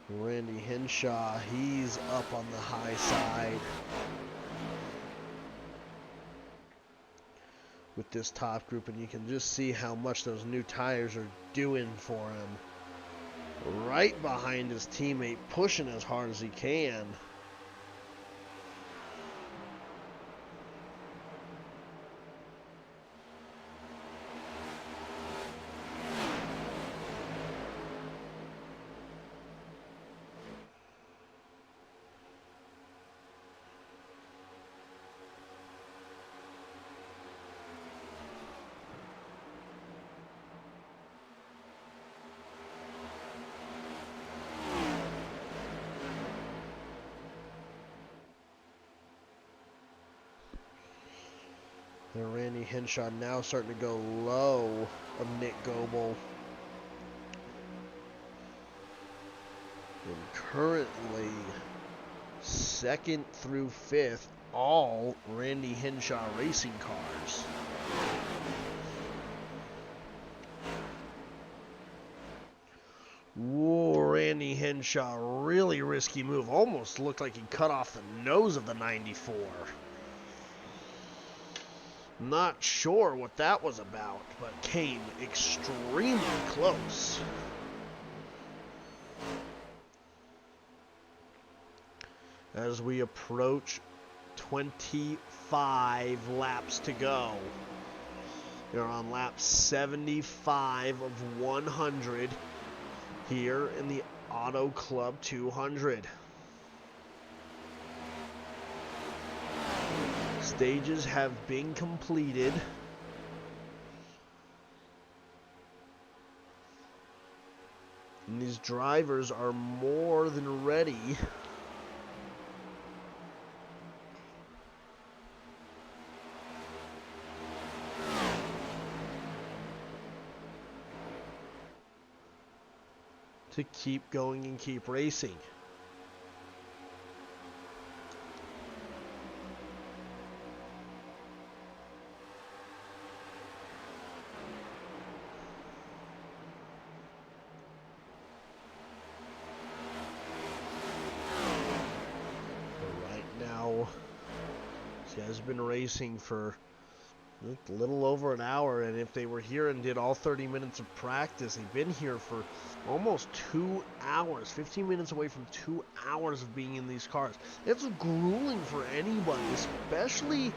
Randy Henshaw, he's up on the high side with this top group, and you can just see how much those new tires are doing for him. Right behind his teammate, pushing as hard as he can. And Randy Henshaw now starting to go low of Nick Goebel. And currently, second through fifth, all Randy Henshaw racing cars. Whoa, Randy Henshaw, really risky move. Almost looked like he cut off the nose of the 94. Not sure what that was about, but came extremely close. As we approach 25 laps to go. We're on lap 75 of 100 here in the Auto Club 200. Stages have been completed. And these drivers are more than ready to keep going and keep racing. Has been racing for a little over an hour, and if they were here and did all 30 minutes of practice, they've been here for almost 2 hours, 15 minutes away from 2 hours of being in these cars. It's grueling for anybody, especially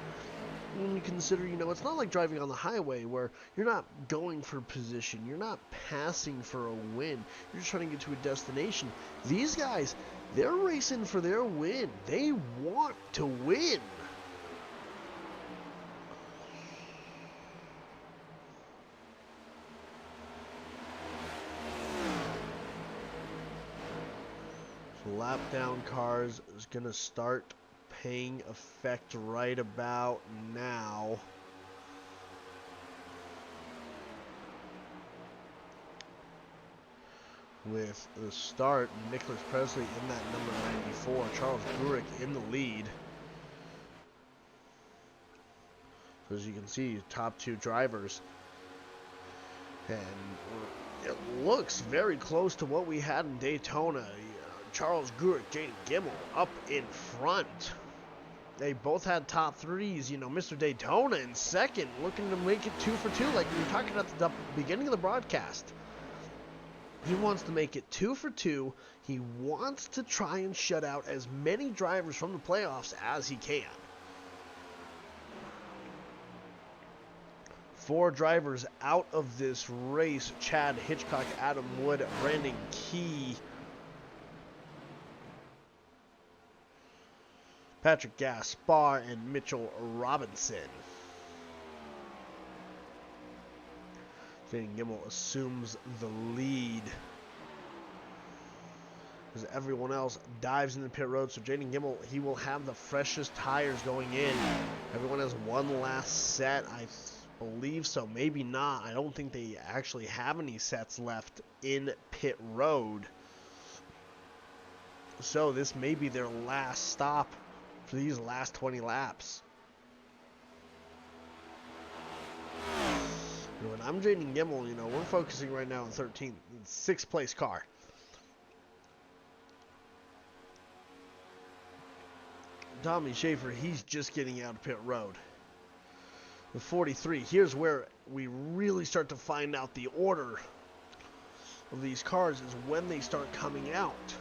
when you consider, it's not like driving on the highway where you're not going for position, you're not passing for a win, you're just trying to get to a destination. These guys, they're racing for their win. They want to win. Lap down cars is going to start paying effect right about now. With the start, Nicholas Presley in that number 94, Charles Gurick in the lead. So as you can see, top two drivers. And it looks very close to what we had in Daytona. Charles Gurick, Jaden Gimmel up in front. They both had top threes. Mr. Daytona in second, looking to make it 2 for 2, like we were talking at the beginning of the broadcast. He wants to make it 2 for 2. He wants to try and shut out as many drivers from the playoffs as he can. 4 drivers out of this race: Chad Hitchcock, Adam Wood, Brandon Key, Patrick Gaspar, and Mitchell Robinson. Jaden Gimmel assumes the lead as everyone else dives into pit road. So Jaden Gimmel, he will have the freshest tires going in. Everyone has one last set, I believe so. Maybe not. I don't think they actually have any sets left in pit road. So this may be their last stop for these last 20 laps. When I'm Jaden Gimmel, we're focusing right now on 13th, 6th place car. Tommy Schaefer, he's just getting out of pit road. The 43, here's where we really start to find out the order of these cars, is when they start coming out.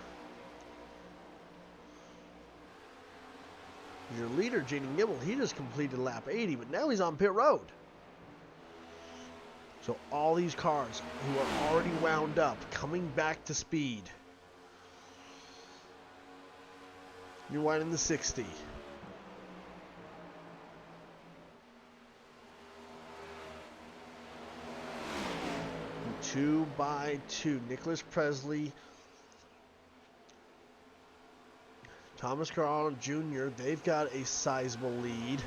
Your leader, Jaden Gimmel, he just completed lap 80, but now he's on pit road. So all these cars who are already wound up, coming back to speed. You're winding the 60. Two by two. Nicholas Presley, Thomas Carl Jr., they've got a sizable lead.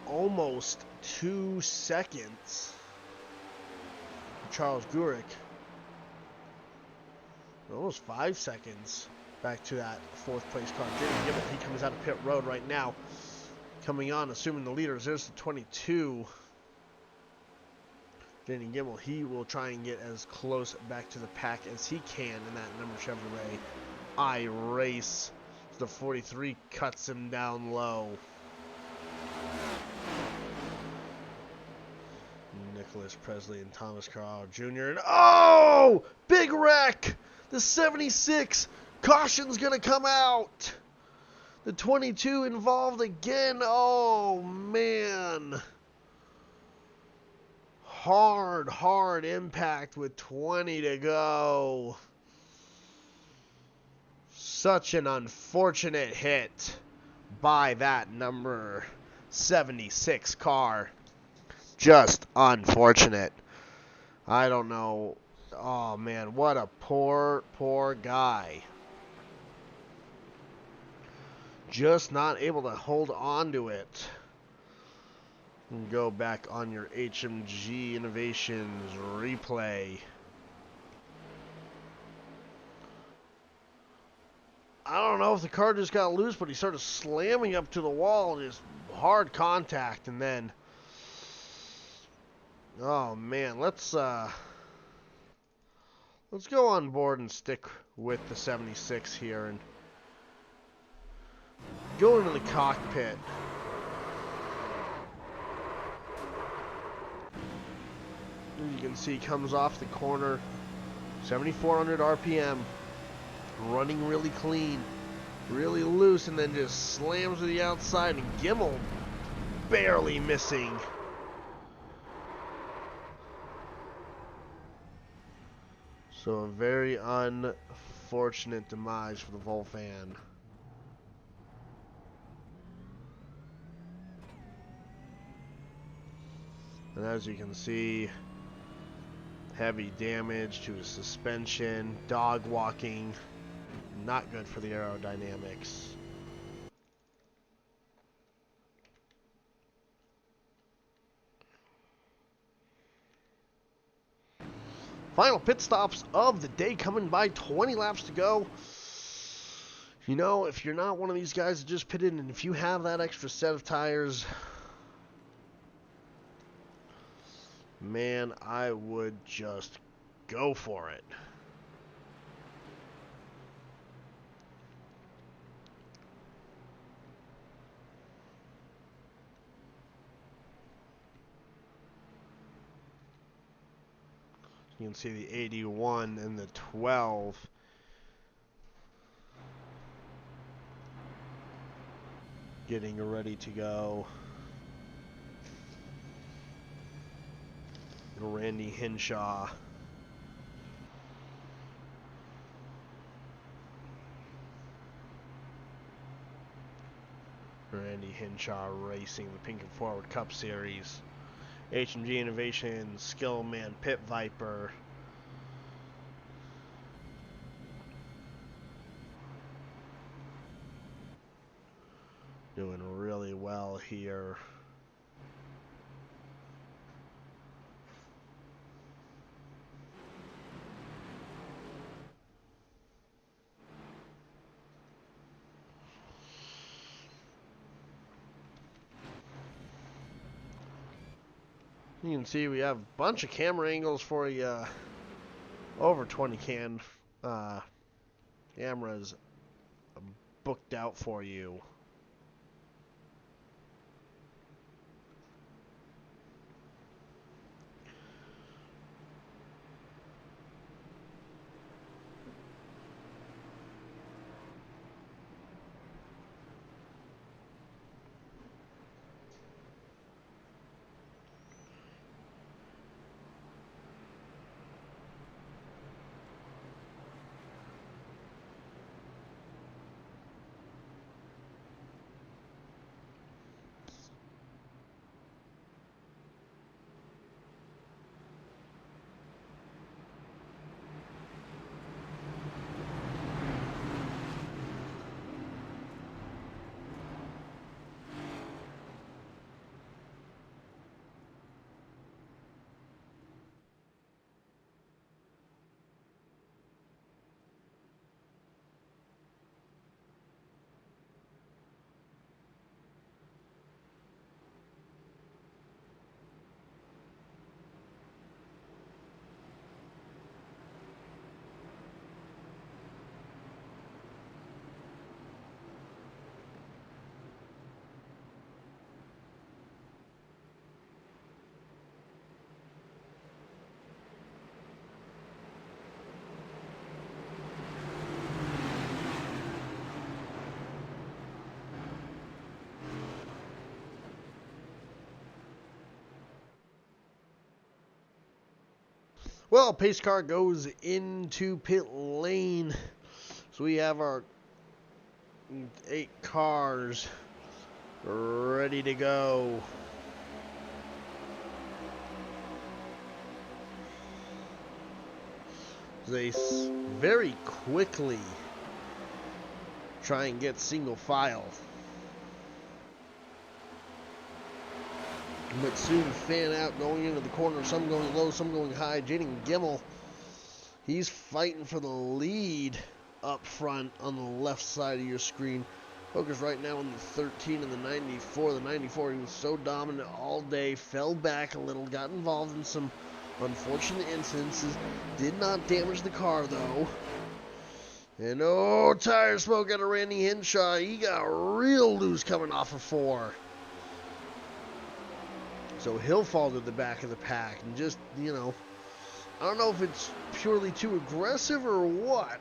Almost 2 seconds. Charles Gurick. Almost 5 seconds back to that 4th place car. Jaden Gimmel, he comes out of pit road right now. Coming on, assuming the leaders. There's the 22. Jaden Gimmel, he will try and get as close back to the pack as he can in that number Chevrolet I-Race. The 43 cuts him down low. Nicholas Presley and Thomas Carl Jr. And oh! Big wreck! The 76! Caution's gonna come out! The 22 involved again. Oh, man. Hard impact with 20 to go. Such an unfortunate hit by that number 76 car. Just unfortunate. I don't know. Oh, man, what a poor guy. Just not able to hold on to it. And go back on your HMG Innovations replay. I don't know if the car just got loose, but he started slamming up to the wall, just hard contact, and then, oh man, let's go on board and stick with the 76 here and go into the cockpit. As you can see, comes off the corner, 7,400 RPM, running really clean, really loose, and then just slams to the outside, and Gimmel barely missing. So a very unfortunate demise for the Volfan. And as you can see, heavy damage to his suspension, dog walking, not good for the aerodynamics. Final pit stops of the day coming by, 20 laps to go. You know, if you're not one of these guys that just pitted, and if you have that extra set of tires, man, I would just go for it. You can see the 81 and the 12 getting ready to go. Randy Hinshaw. Randy Hinshaw racing the Pink and Forward Cup Series. HMG Innovations, Skillman, Pit Viper. Doing really well here. You can see we have a bunch of camera angles for you. Over 20 cameras booked out for you. Well, pace car goes into pit lane. So we have our 8 cars ready to go. They very quickly try and get single file. But soon fan out going into the corner, some going low, some going high. Jaden Gimmel, he's fighting for the lead up front on the left side of your screen. Focus right now on the 13 and the 94. The 94, he was so dominant all day, fell back a little, got involved in some unfortunate incidences. Did not damage the car, though. And oh, tire smoke out of Randy Hinshaw. He got real loose coming off of 4. So he'll fall to the back of the pack and just, you know, I don't know if it's purely too aggressive or what.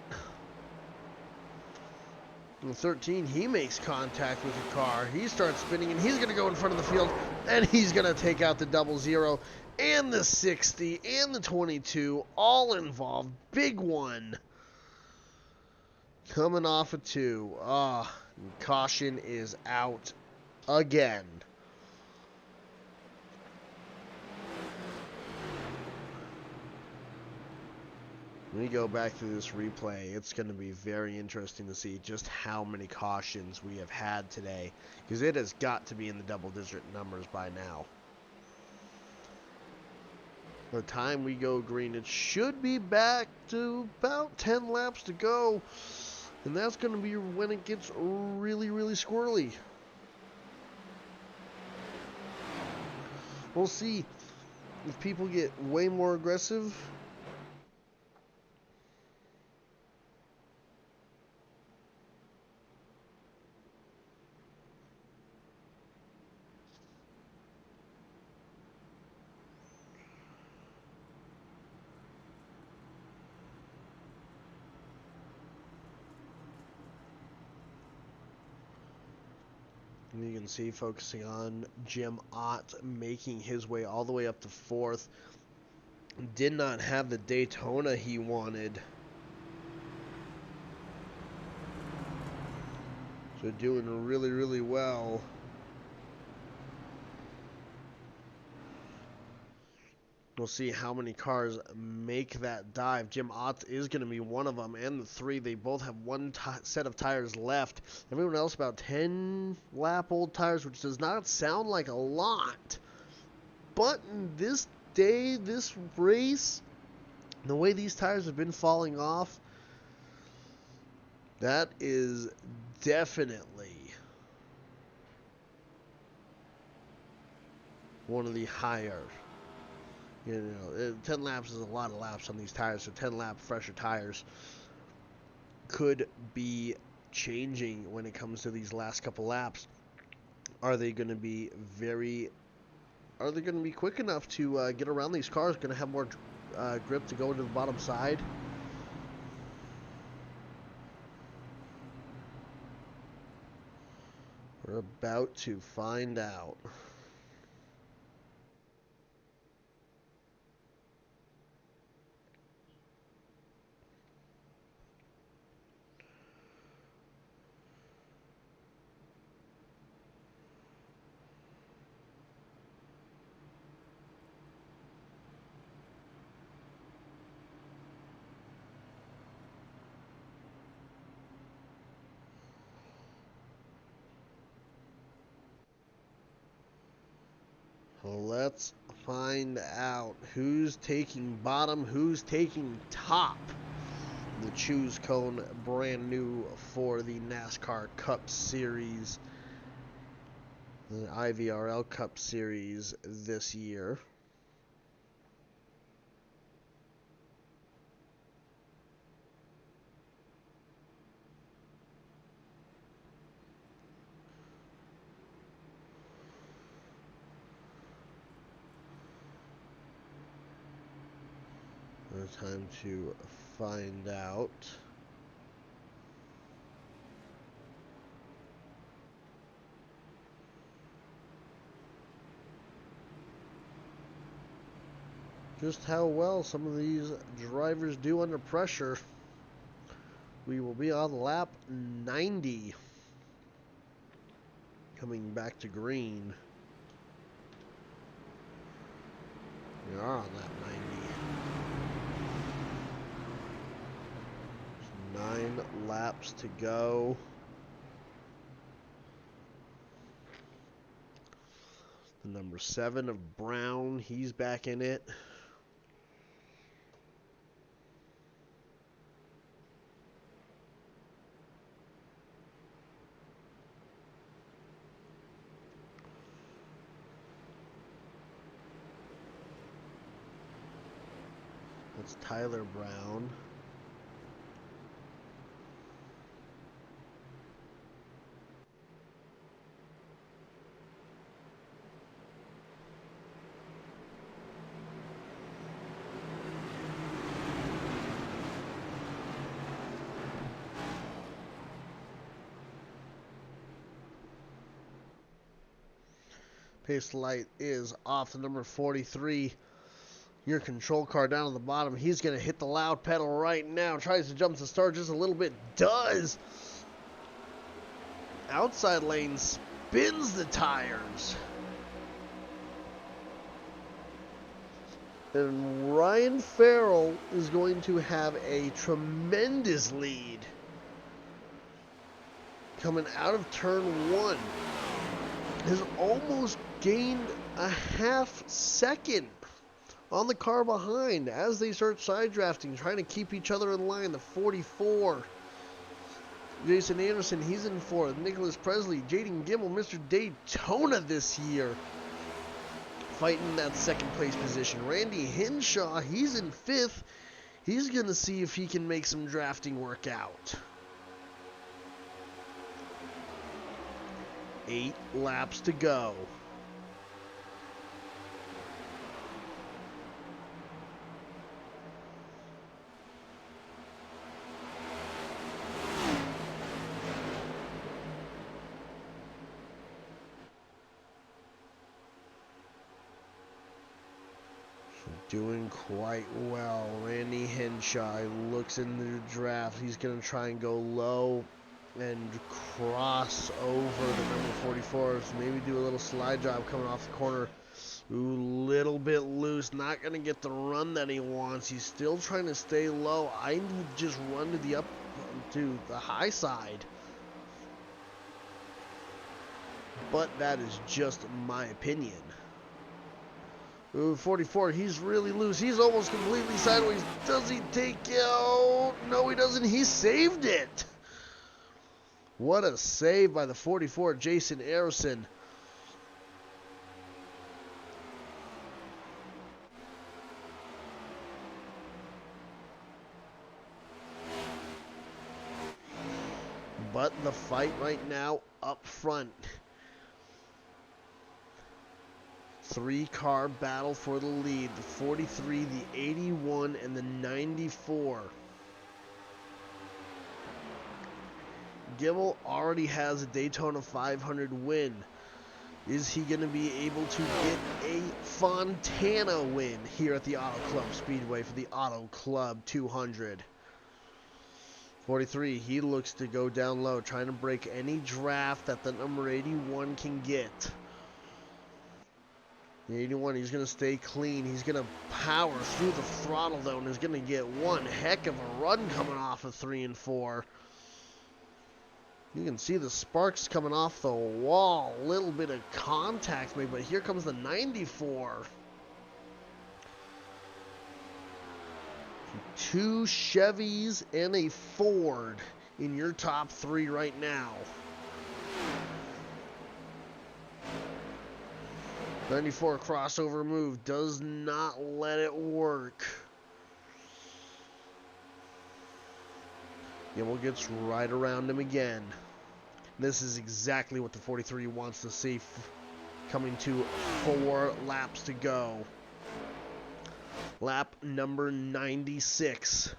In 13, he makes contact with the car. He starts spinning, and he's going to go in front of the field, and he's going to take out the 00 and the 60 and the 22, all involved. Big one. Coming off of 2. Caution is out again. When we go back to this replay, it's going to be very interesting to see just how many cautions we have had today, because it has got to be in the double-digit numbers by now. By the time we go green, it should be back to about 10 laps to go, and that's going to be when it gets really, really squirrely. We'll see if people get way more aggressive. And you can see focusing on Jim Ott making his way all the way up to 4th. did not have the Daytona he wanted. So doing really, really well. We'll see how many cars make that dive. Jim Ott is going to be one of them, and the three. They both have one set of tires left. Everyone else about 10 lap old tires, which does not sound like a lot. But in this day, this race, the way these tires have been falling off, that is definitely one of the higher. 10 laps is a lot of laps on these tires, so 10 lap fresher tires could be changing when it comes to these last couple laps. Are they going to be quick enough to get around these cars? Going to have more grip to go into the bottom side? We're about to find out. Let's find out who's taking bottom, who's taking top. The choose cone, brand new for the NASCAR Cup Series, the IVRL Cup Series this year. Time to find out. Just how well some of these drivers do under pressure. We will be on lap 90. Coming back to green. We are on lap 90. 9 laps to go. The number 7 of Brown, he's back in it. That's Tyler Brown. Pace light is off. The number 43. Your control car down on the bottom. He's going to hit the loud pedal right now. Tries to jump the start just a little bit. Does. Outside lane spins the tires. And Ryan Farrell is going to have a tremendous lead. Coming out of turn 1. Has almost gained a half second on the car behind as they start side drafting, trying to keep each other in line. The 44, Jason Anderson, he's in 4th. Nicholas Presley, Jaden Gimmel, Mr. Daytona this year, fighting that second place position. Randy Hinshaw, he's in 5th. He's going to see if he can make some drafting work out. 8 laps to go. Doing quite well. Randy Henshaw looks in the draft. He's going to try and go low and cross over the number 44s. Maybe do a little slide job coming off the corner. Ooh, little bit loose. Not going to get the run that he wants. He's still trying to stay low. I would just run to the high side. But that is just my opinion. Ooh, 44, he's really loose. He's almost completely sideways. Does he take out? No, he doesn't. He saved it. What a save by the 44, Jason Arison. But the fight right now up front. 3-car battle for the lead. The 43, the 81, and the 94. Gimmel already has a Daytona 500 win. Is he going to be able to get a Fontana win here at the Auto Club Speedway for the Auto Club 200? 43, he looks to go down low, trying to break any draft that the number 81 can get. The 81, he's going to stay clean. He's going to power through the throttle, though, and is going to get one heck of a run coming off of 3 and 4. You can see the sparks coming off the wall. A little bit of contact maybe, but here comes the 94. 2 Chevys and a Ford in your top 3 right now. 94 crossover move does not let it work. Gimmel gets right around him again. This is exactly what the 43 wants to see. Coming to 4 laps to go. Lap number 96.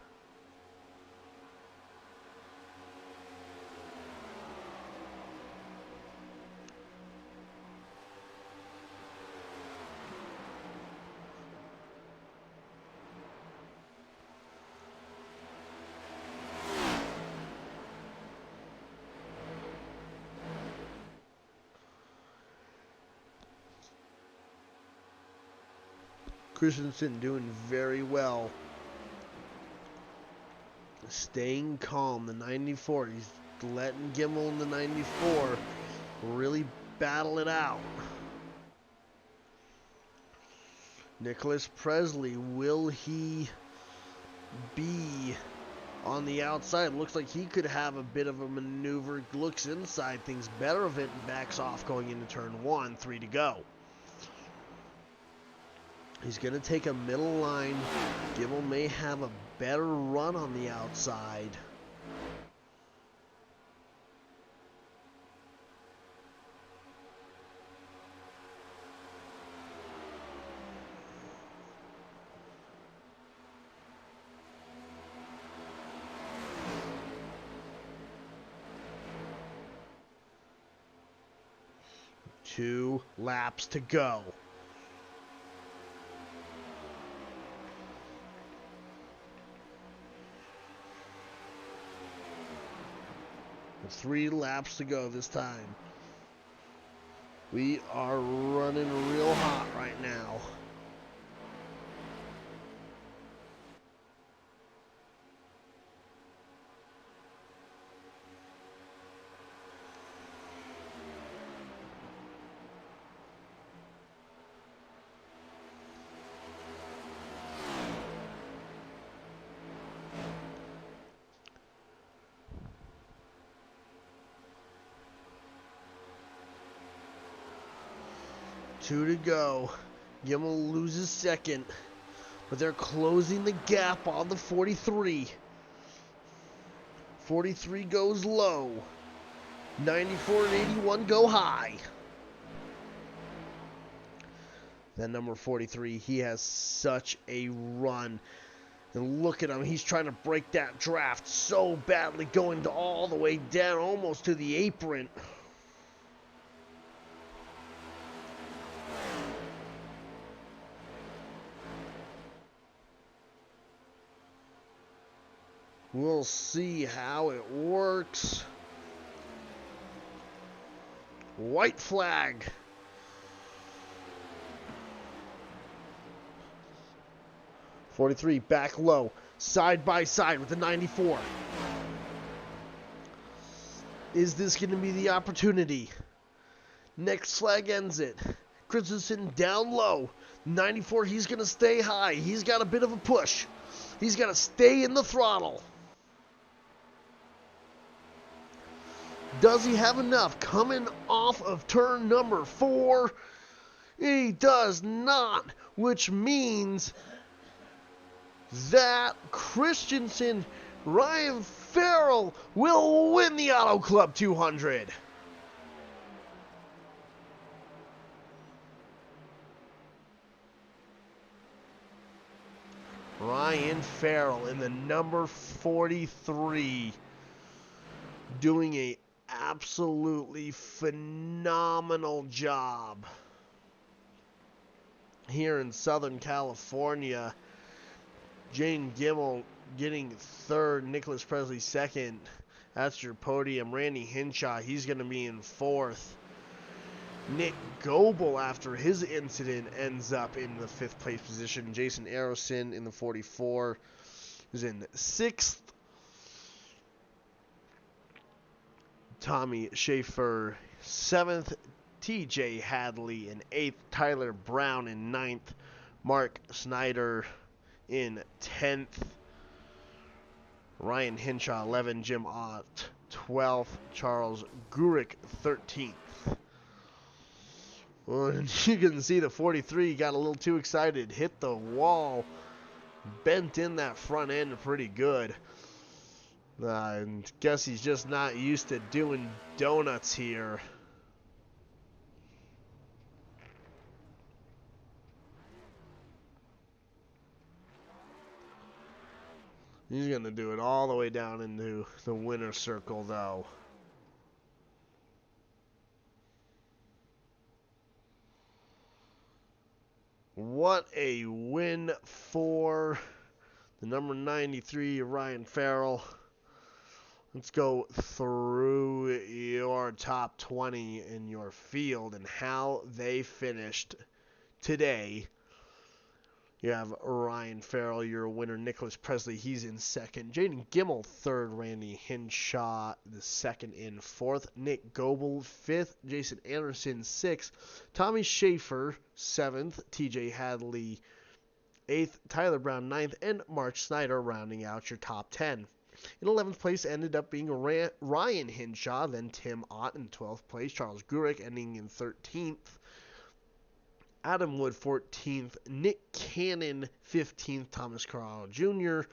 Christensen doing very well. Staying calm. The 94. He's letting Gimmel in the 94 really battle it out. Nicholas Presley, will he be on the outside? Looks like he could have a bit of a maneuver. Looks inside, thinks better of it, and backs off going into turn 1. 3 to go. He's going to take a middle line. Gimmel may have a better run on the outside. Two laps to go. With 3 laps to go this time. We are running real hot right now. Two to go. Gimmel loses second, but they're closing the gap on the 43. 43 goes low. 94 and 81 go high. Then number 43, he has such a run. And look at him, he's trying to break that draft so badly, going all the way down, almost to the apron. We'll see how it works. White flag. '43 back low, side by side with the 94. Is this going to be the opportunity? Next flag ends it. Christensen down low. 94, he's going to stay high. He's got a bit of a push. He's got to stay in the throttle. Does he have enough coming off of turn number 4? He does not, which means that Christensen, Ryan Farrell will win the Auto Club 200. Ryan Farrell in the number 43 doing a absolutely phenomenal job here in Southern California. Jane Gimmel getting third, Nicholas Presley second. That's your podium. Randy Hinshaw, he's going to be in fourth. Nick Goebel, after his incident, ends up in the 5th place position. Jason Arison in the 44 is in 6th. Tommy Schaefer 7th. TJ Hadley in 8th. Tyler Brown in 9th. Mark Snyder in 10th. Ryan Hinshaw 11th. Jim Ott 12th. Charles Gurick 13th. Well, you can see the 43 got a little too excited, hit the wall, bent in that front end pretty good. And guess he's just not used to doing donuts here. He's going to do it all the way down into the winner's circle, though. What a win for the number 93, Ryan Farrell. Let's go through your top 20 in your field and how they finished today. You have Ryan Farrell, your winner. Nicholas Presley, he's in second. Jaden Gimmel, third. Randy Hinshaw, the second in fourth. Nick Goebel, fifth. Jason Anderson, sixth. Tommy Schaefer, seventh. TJ Hadley, eighth. Tyler Brown, ninth. And Mark Snyder rounding out your top 10. In 11th place ended up being Ryan Hinshaw, then Tim Ott in 12th place. Charles Gurick ending in 13th. Adam Wood 14th, Nick Cannon 15th, Thomas Carraro Jr.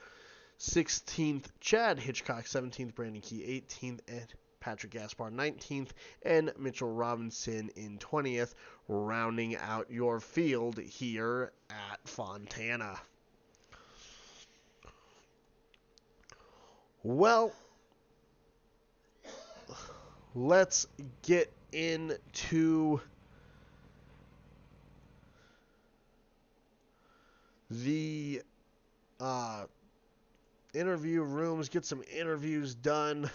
16th, Chad Hitchcock 17th, Brandon Key 18th, and Patrick Gaspar 19th, and Mitchell Robinson in 20th, rounding out your field here at Fontana. Well, let's get into the interview rooms, get some interviews done.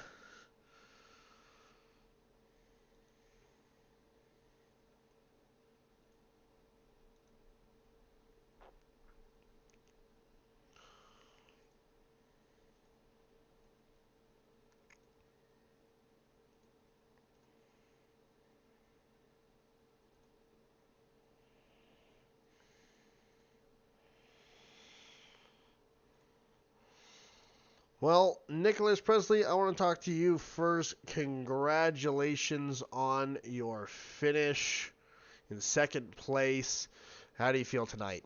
Well, Nicholas Presley, I want to talk to you first. Congratulations on your finish in second place. How do you feel tonight?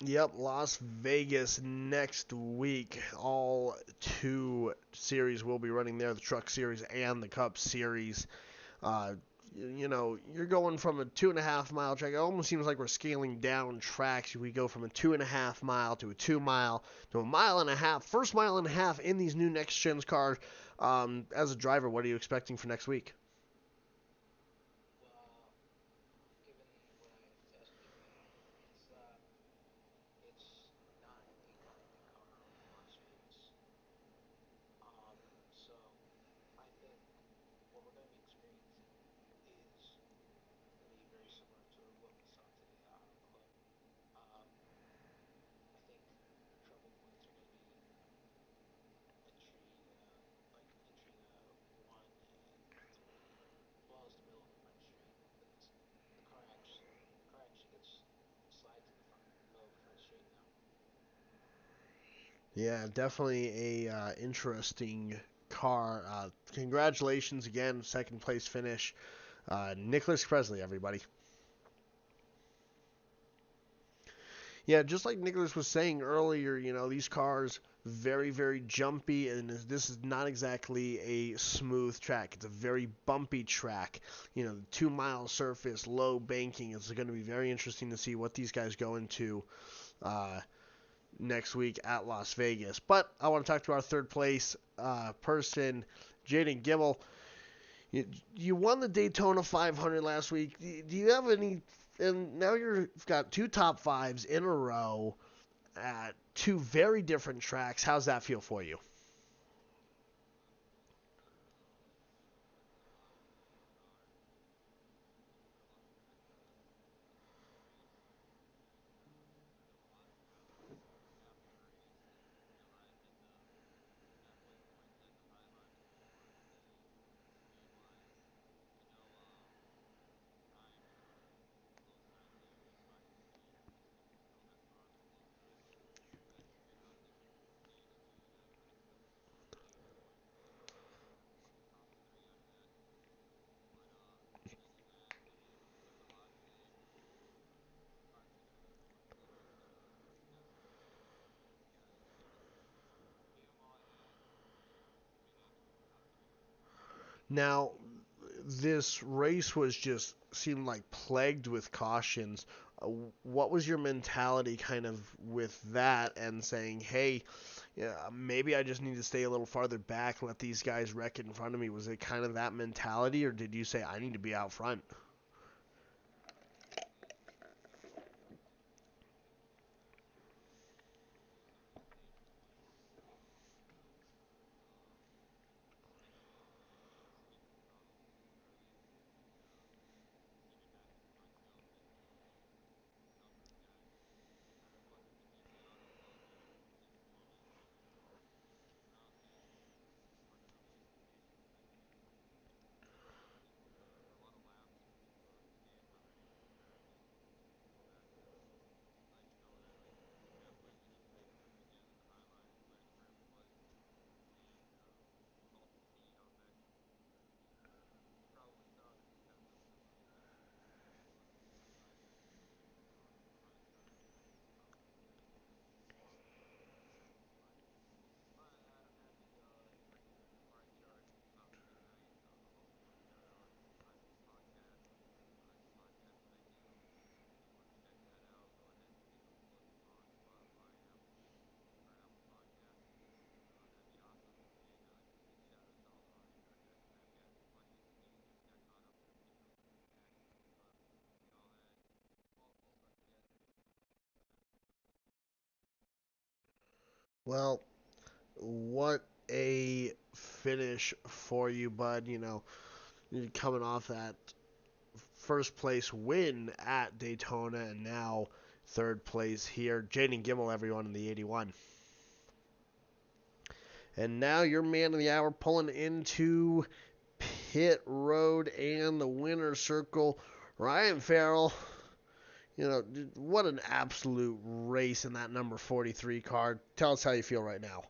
Yep, Las Vegas next week. All two series will be running there, the Truck Series and the Cup Series. Uh, you're going from a 2.5 mile track. It almost seems like we're scaling down tracks. We go from a 2.5 mile to a 2 mile to a mile and a half. First mile and a half in these new next gens cars. As a driver, what are you expecting for next week? Yeah, definitely a interesting car. Congratulations again, second place finish. Nicholas Presley, everybody. Yeah, just like Nicholas was saying earlier, these cars very, very jumpy, and this is not exactly a smooth track. It's a very bumpy track. 2 mile surface, low banking. It's going to be very interesting to see what these guys go into uh, next week at Las Vegas. But I want to talk to our third place person, Jaden Gimmel. You won the Daytona 500 last week. Do you have any? And now you've got two top fives in a row at two very different tracks. How's that feel for you? Now, this race was just seemed like plagued with cautions. What was your mentality kind of with that and saying, hey, yeah, maybe I just need to stay a little farther back and let these guys wreck it in front of me? Was it kind of that mentality, or did you say, I need to be out front? Well, what a finish for you, bud. You're coming off that first place win at Daytona and now third place here. Jaden Gimmel, everyone, in the 81. And now your man of the hour pulling into pit road and the winner's circle. Ryan Farrell, what an absolute race in that number 43 car. Tell us how you feel right now.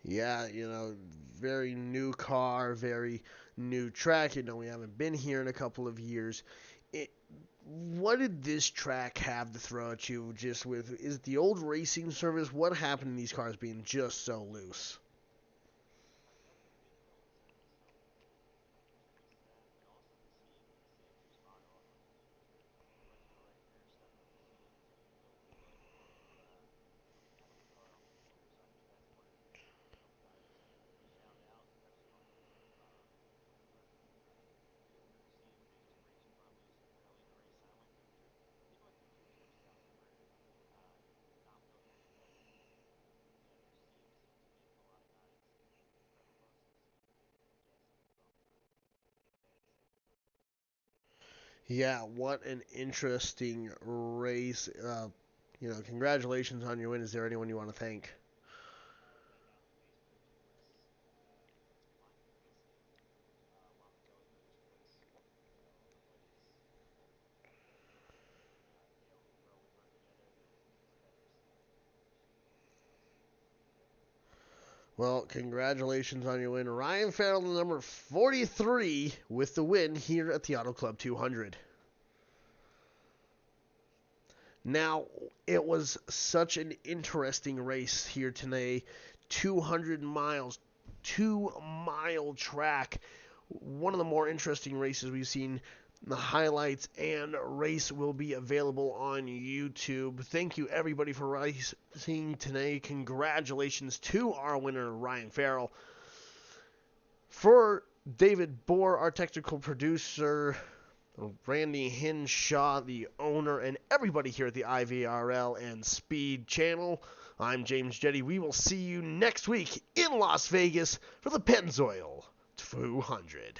Yeah, very new car, very new track. We haven't been here in a couple of years. It, what did this track have to throw at you? Just with is it the old racing service? What happened to these cars being just so loose? Yeah, what an interesting race. Congratulations on your win. Is there anyone you want to thank? Well, congratulations on your win. Ryan Farrell, number 43, with the win here at the Auto Club 200. Now, it was such an interesting race here today. 200 miles, 2-mile track. One of the more interesting races we've seen. The highlights and race will be available on YouTube. Thank you, everybody, for racing today. Congratulations to our winner, Ryan Farrell. For David Bohr, our technical producer, Randy Hinshaw, the owner, and everybody here at the IVRL and Speed channel, I'm James Jetty. We will see you next week in Las Vegas for the Pennzoil 200.